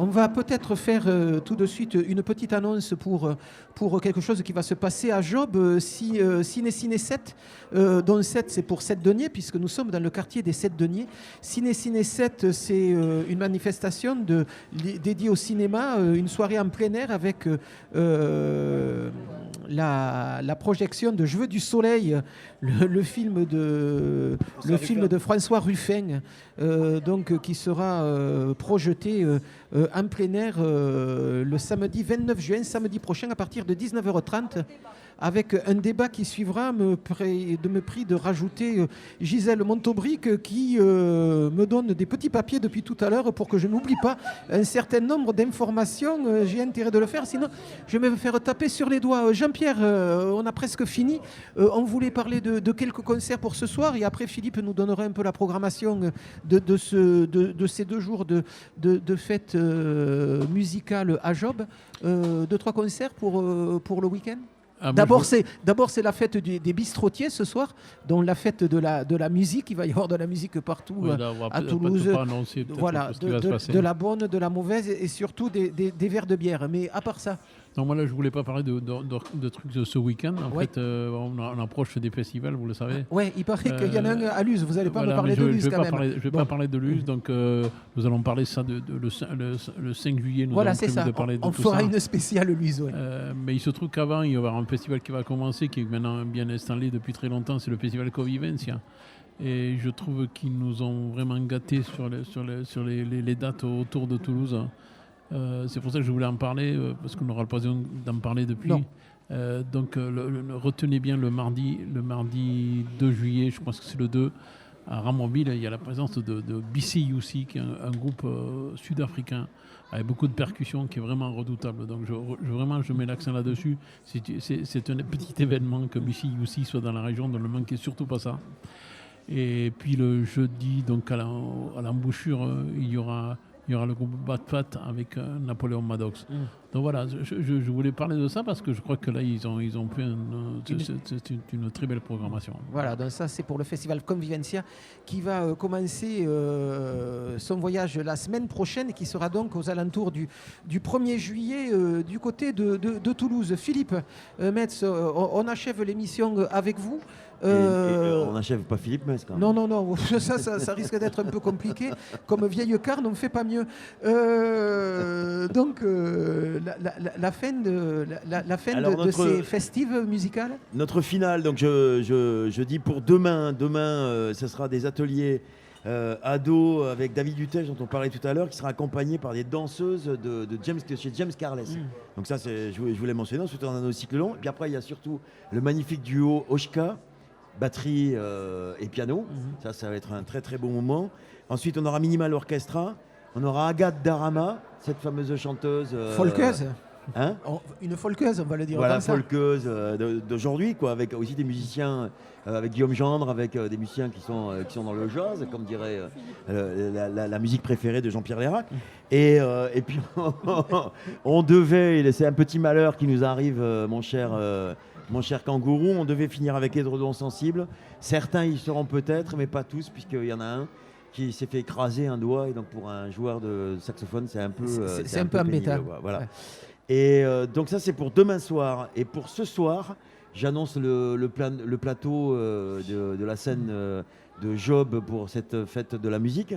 On va peut-être faire tout de suite une petite annonce pour quelque chose qui va se passer à Job, Ciné 7, dont 7 c'est pour 7 deniers, puisque nous sommes dans le quartier des 7 deniers. Ciné 7, c'est une manifestation dédiée au cinéma, une soirée en plein air avec la projection de Je veux du soleil, le film de François Ruffin, donc qui sera projeté en plein air le samedi 29 juin, samedi prochain à partir de 19h30, avec un débat qui suivra. Me prie de rajouter Gisèle Montaubric qui me donne des petits papiers depuis tout à l'heure pour que je n'oublie pas un certain nombre d'informations. J'ai intérêt de le faire, sinon je vais me faire taper sur les doigts. Jean-Pierre, on a presque fini. On voulait parler de quelques concerts pour ce soir et après Philippe nous donnera un peu la programmation de ces 2 jours de fête musicale à Job. 2-3 concerts pour le week-end. D'abord, c'est la fête des bistrotiers ce soir, dont la fête de la musique. Il va y avoir de la musique partout, oui, là, à Toulouse. Voilà, de la bonne, de la mauvaise et surtout des verres de bière. Mais à part ça, Non, moi là, je voulais pas parler de trucs de ce week-end. En fait, on approche des festivals, vous le savez. Ouais, il paraît qu'il y en a un à Luz. Vous n'allez pas me parler de Luz quand même. Je ne vais pas parler de Luz, donc nous allons parler ça le 5 juillet. Nous voilà, avons prévu c'est ça. de parler de on tout fera ça. une spéciale Luz. Ouais. Mais il se trouve qu'avant, il y aura un festival qui va commencer, qui est maintenant bien installé depuis très longtemps. C'est le festival Convivencia. Et je trouve qu'ils nous ont vraiment gâtés sur les dates autour de Toulouse. C'est pour ça que je voulais en parler, parce qu'on n'aura pas l'occasion d'en parler depuis. Donc retenez bien le mardi 2 juillet, je pense que c'est le 2, à Ramonville, il y a la présence de BCUC, qui est un groupe sud-africain avec beaucoup de percussions, qui est vraiment redoutable. Donc je mets l'accent là-dessus. C'est un petit événement que BCUC soit dans la région, ne le manquez surtout pas ça. Et puis le jeudi, donc à l'embouchure, il y aura le groupe Bad Fat avec Napoléon Maddox. Donc voilà, je voulais parler de ça parce que je crois que là, ils ont fait une très belle programmation. Voilà, donc ça c'est pour le festival Convivencia qui va commencer son voyage la semaine prochaine et qui sera donc aux alentours du 1er juillet du côté de Toulouse. Philippe Metz, on achève l'émission avec vous. On n'achève pas Philippe Metz quand même. Non, ça risque d'être un peu compliqué. Comme vieille carne, on ne fait pas mieux. Donc, la fin de ces festives musicales. Notre finale, donc je dis pour demain, ce sera des ateliers ados avec David Dutège dont on parlait tout à l'heure, qui sera accompagné par des danseuses chez James Carles. Donc ça, je voulais mentionner. Ensuite, on a nos cycles longs. Et puis après, il y a surtout le magnifique duo Oshka, batterie et piano. Ça va être un très très bon moment. Ensuite, on aura Minimal Orchestra. On aura Agathe Darama, cette fameuse chanteuse. Folkeuse. Hein, une folkeuse, on va le dire. Voilà, folkeuse d'aujourd'hui, quoi, avec aussi des musiciens, avec Guillaume Gendre, avec des musiciens qui sont dans le jazz, comme dirait la musique préférée de Jean-Pierre Lérac. Et puis, on devait, et c'est un petit malheur qui nous arrive, mon cher Kangourou, on devait finir avec Édredon Sensible. Certains y seront peut-être, mais pas tous, puisqu'il y en a un qui s'est fait écraser un doigt, et donc pour un joueur de saxophone, c'est un peu embêtant. Voilà. Ouais. Et donc ça, c'est pour demain soir. Et pour ce soir, j'annonce le plateau de la scène de Job pour cette fête de la musique.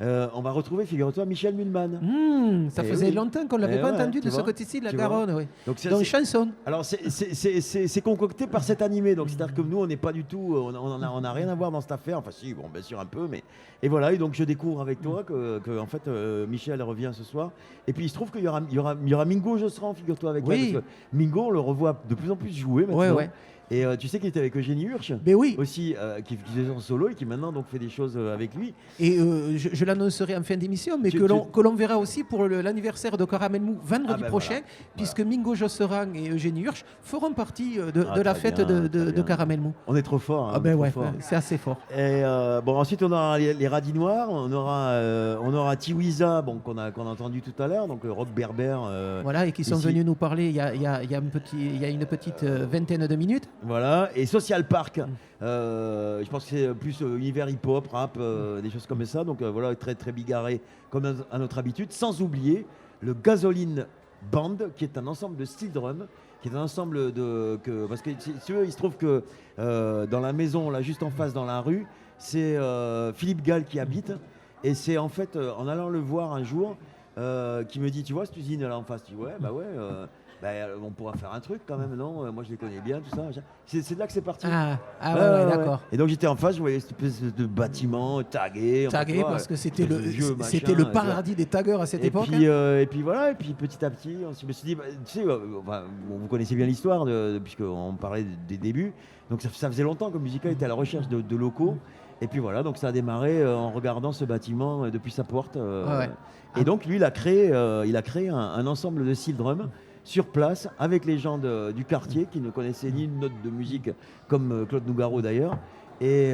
On va retrouver, figure-toi, Michel Mulman. Ça faisait longtemps qu'on ne l'avait pas entendu de ce côté-ci de la Garonne. Oui. Donc chanson. Alors c'est concocté par cet animé. Donc c'est-à-dire que nous, on n'est pas du tout, on n'a rien à voir dans cette affaire. Enfin si, bon, bien sûr un peu, mais et voilà. Et donc je découvre avec toi que en fait Michel revient ce soir. Et puis il se trouve qu'il y aura Mingo Josserand, figure-toi, avec elle, parce que Mingo, on le revoit de plus en plus jouer maintenant. Ouais. Et tu sais qu'il était avec Eugénie Hurch, aussi, qui faisait son solo et qui maintenant donc fait des choses avec lui. Et je l'annoncerai en fin d'émission, mais que l'on verra aussi pour l'anniversaire de Caramel Mou vendredi prochain, puisque Mingo Josserand et Eugénie Hurch feront partie de la fête de Caramel Mou. On est trop fort. C'est assez fort. Et ensuite on aura les Radis Noirs, on aura Tiwiza, qu'on a entendu tout à l'heure, donc le rock berbère. Voilà, et qui sont venus nous parler il y a une petite vingtaine de minutes. Voilà, et Social Park, je pense que c'est plus univers hip-hop, rap, des choses comme ça, donc voilà, très très bigarré comme à notre habitude, sans oublier le Gasoline Band, qui est un ensemble de steel drum, qui est un ensemble parce que si tu veux, il se trouve que dans la maison, là juste en face dans la rue, c'est Philippe Gall qui habite, et c'est en fait en allant le voir un jour, qui me dit, tu vois cette usine là en face, tu dis ouais, on pourra faire un truc quand même, non? Moi je les connais bien, tout ça. C'est de là que c'est parti. Ouais, d'accord. Et donc j'étais en face, je voyais cette espèce de bâtiment tagué. Tagué parce que c'était le paradis des taggers à cette époque. Et puis voilà, et puis petit à petit, je me suis dit, tu sais, vous connaissez bien l'histoire, puisqu'on parlait des débuts. Donc ça faisait longtemps que Musica était à la recherche de locaux. Et puis voilà, donc ça a démarré en regardant ce bâtiment depuis sa porte. Et donc lui, il a créé un ensemble de steel drum sur place avec les gens du quartier qui ne connaissaient ni une note de musique comme Claude Nougaro d'ailleurs. Et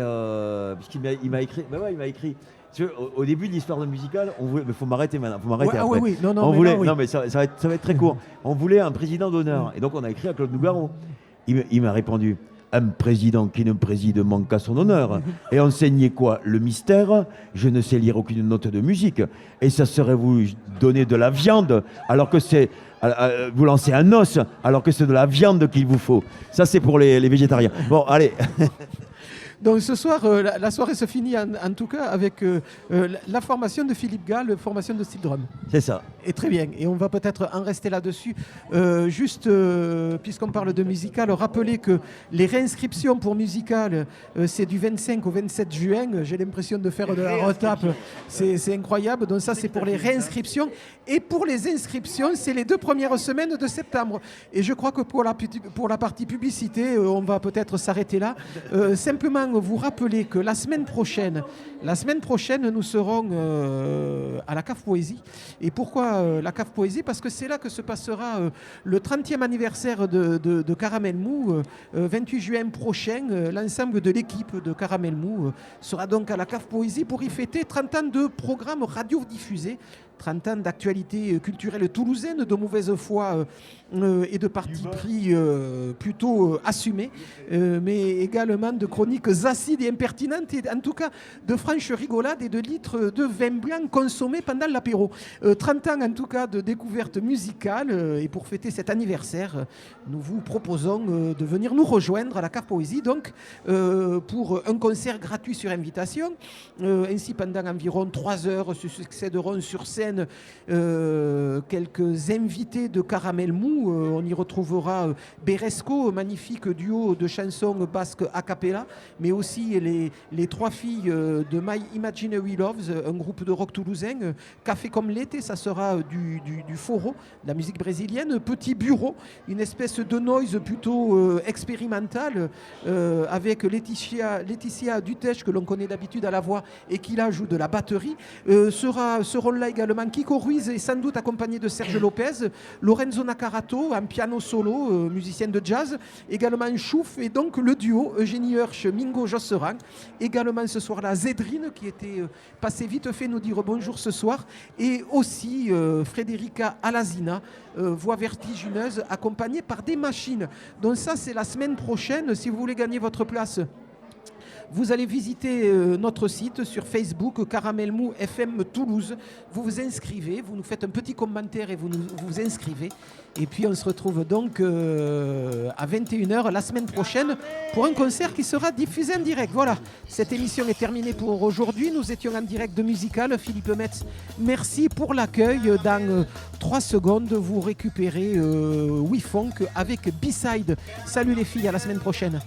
puisqu'il m'a écrit, il m'a écrit. Au début de l'histoire de musicale, on voulait, mais faut m'arrêter maintenant, faut m'arrêter après. Oui. Non, mais ça va être très court. On voulait un président d'honneur, et donc on a écrit à Claude Nougaro. Il m'a répondu: un président qui ne préside manque à son honneur. Et enseigner quoi? Le mystère. Je ne sais lire aucune note de musique. Et ça serait vous donner de la viande, alors que c'est... vous lancez un os, alors que c'est de la viande qu'il vous faut. Ça, c'est pour les végétariens. Bon, allez. Donc ce soir, la soirée se finit en tout cas avec la formation de Philippe Gall, formation de style drum. C'est ça. Et très bien. Et on va peut-être en rester là-dessus. Juste, puisqu'on parle de Musical, rappeler que les réinscriptions pour Musical, c'est du 25 au 27 juin. J'ai l'impression de faire de la retape. C'est incroyable. Donc ça, c'est pour les réinscriptions. Et pour les inscriptions, c'est les 2 premières semaines de septembre. Et je crois que pour la partie publicité, on va peut-être s'arrêter là. Simplement, vous rappeler que la semaine prochaine, nous serons à la Cave Poésie. Et pourquoi la Cave Poésie? Parce que c'est là que se passera le 30e anniversaire de Caramel Mou. 28 juin prochain, l'ensemble de l'équipe de Caramel Mou sera donc à la Cave Poésie pour y fêter 30 ans de programmes radiodiffusés. 30 ans d'actualité culturelle toulousaine, de mauvaise foi et de parti pris plutôt assumés, mais également de chroniques acides et impertinentes, et en tout cas de franches rigolades et de litres de vin blanc consommés pendant l'apéro. 30 ans en tout cas de découverte musicale, et pour fêter cet anniversaire, nous vous proposons de venir nous rejoindre à la Cave Poésie, donc pour un concert gratuit sur invitation. Ainsi, pendant environ 3 heures se succéderont sur scène quelques invités de Caramel Mou. On y retrouvera Beresco, magnifique duo de chansons basques a cappella, mais aussi les 3 filles de My Imaginary Loves, un groupe de rock toulousain. Café comme l'été, ça sera du foro, de la musique brésilienne. Petit bureau, une espèce de noise plutôt expérimentale, avec Laetitia Dutèche, que l'on connaît d'habitude à la voix et qui là joue de la batterie. Seront là également Kiko Ruiz, et sans doute accompagné de Serge Lopez, Lorenzo Nakarato, un piano solo, musicien de jazz, également Chouf, et donc le duo Eugénie Hirsch, Mingo Josserand. Également ce soir-là, Zédrine, qui était passée vite fait nous dire bonjour ce soir, et aussi Frédérica Alazina, voix vertigineuse, accompagnée par des machines. Donc ça, c'est la semaine prochaine. Si vous voulez gagner votre place, vous allez visiter notre site sur Facebook, Caramel Mou FM Toulouse. Vous vous inscrivez, vous nous faites un petit commentaire et vous vous inscrivez. Et puis on se retrouve donc à 21h la semaine prochaine pour un concert qui sera diffusé en direct. Voilà, cette émission est terminée pour aujourd'hui. Nous étions en direct de Musical. Philippe Metz, merci pour l'accueil. Dans 3 secondes, vous récupérez We Funk avec B-Side. Salut les filles, à la semaine prochaine.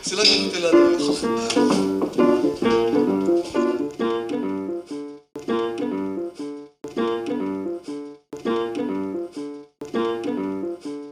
C'est là que j'étais là d'ailleurs.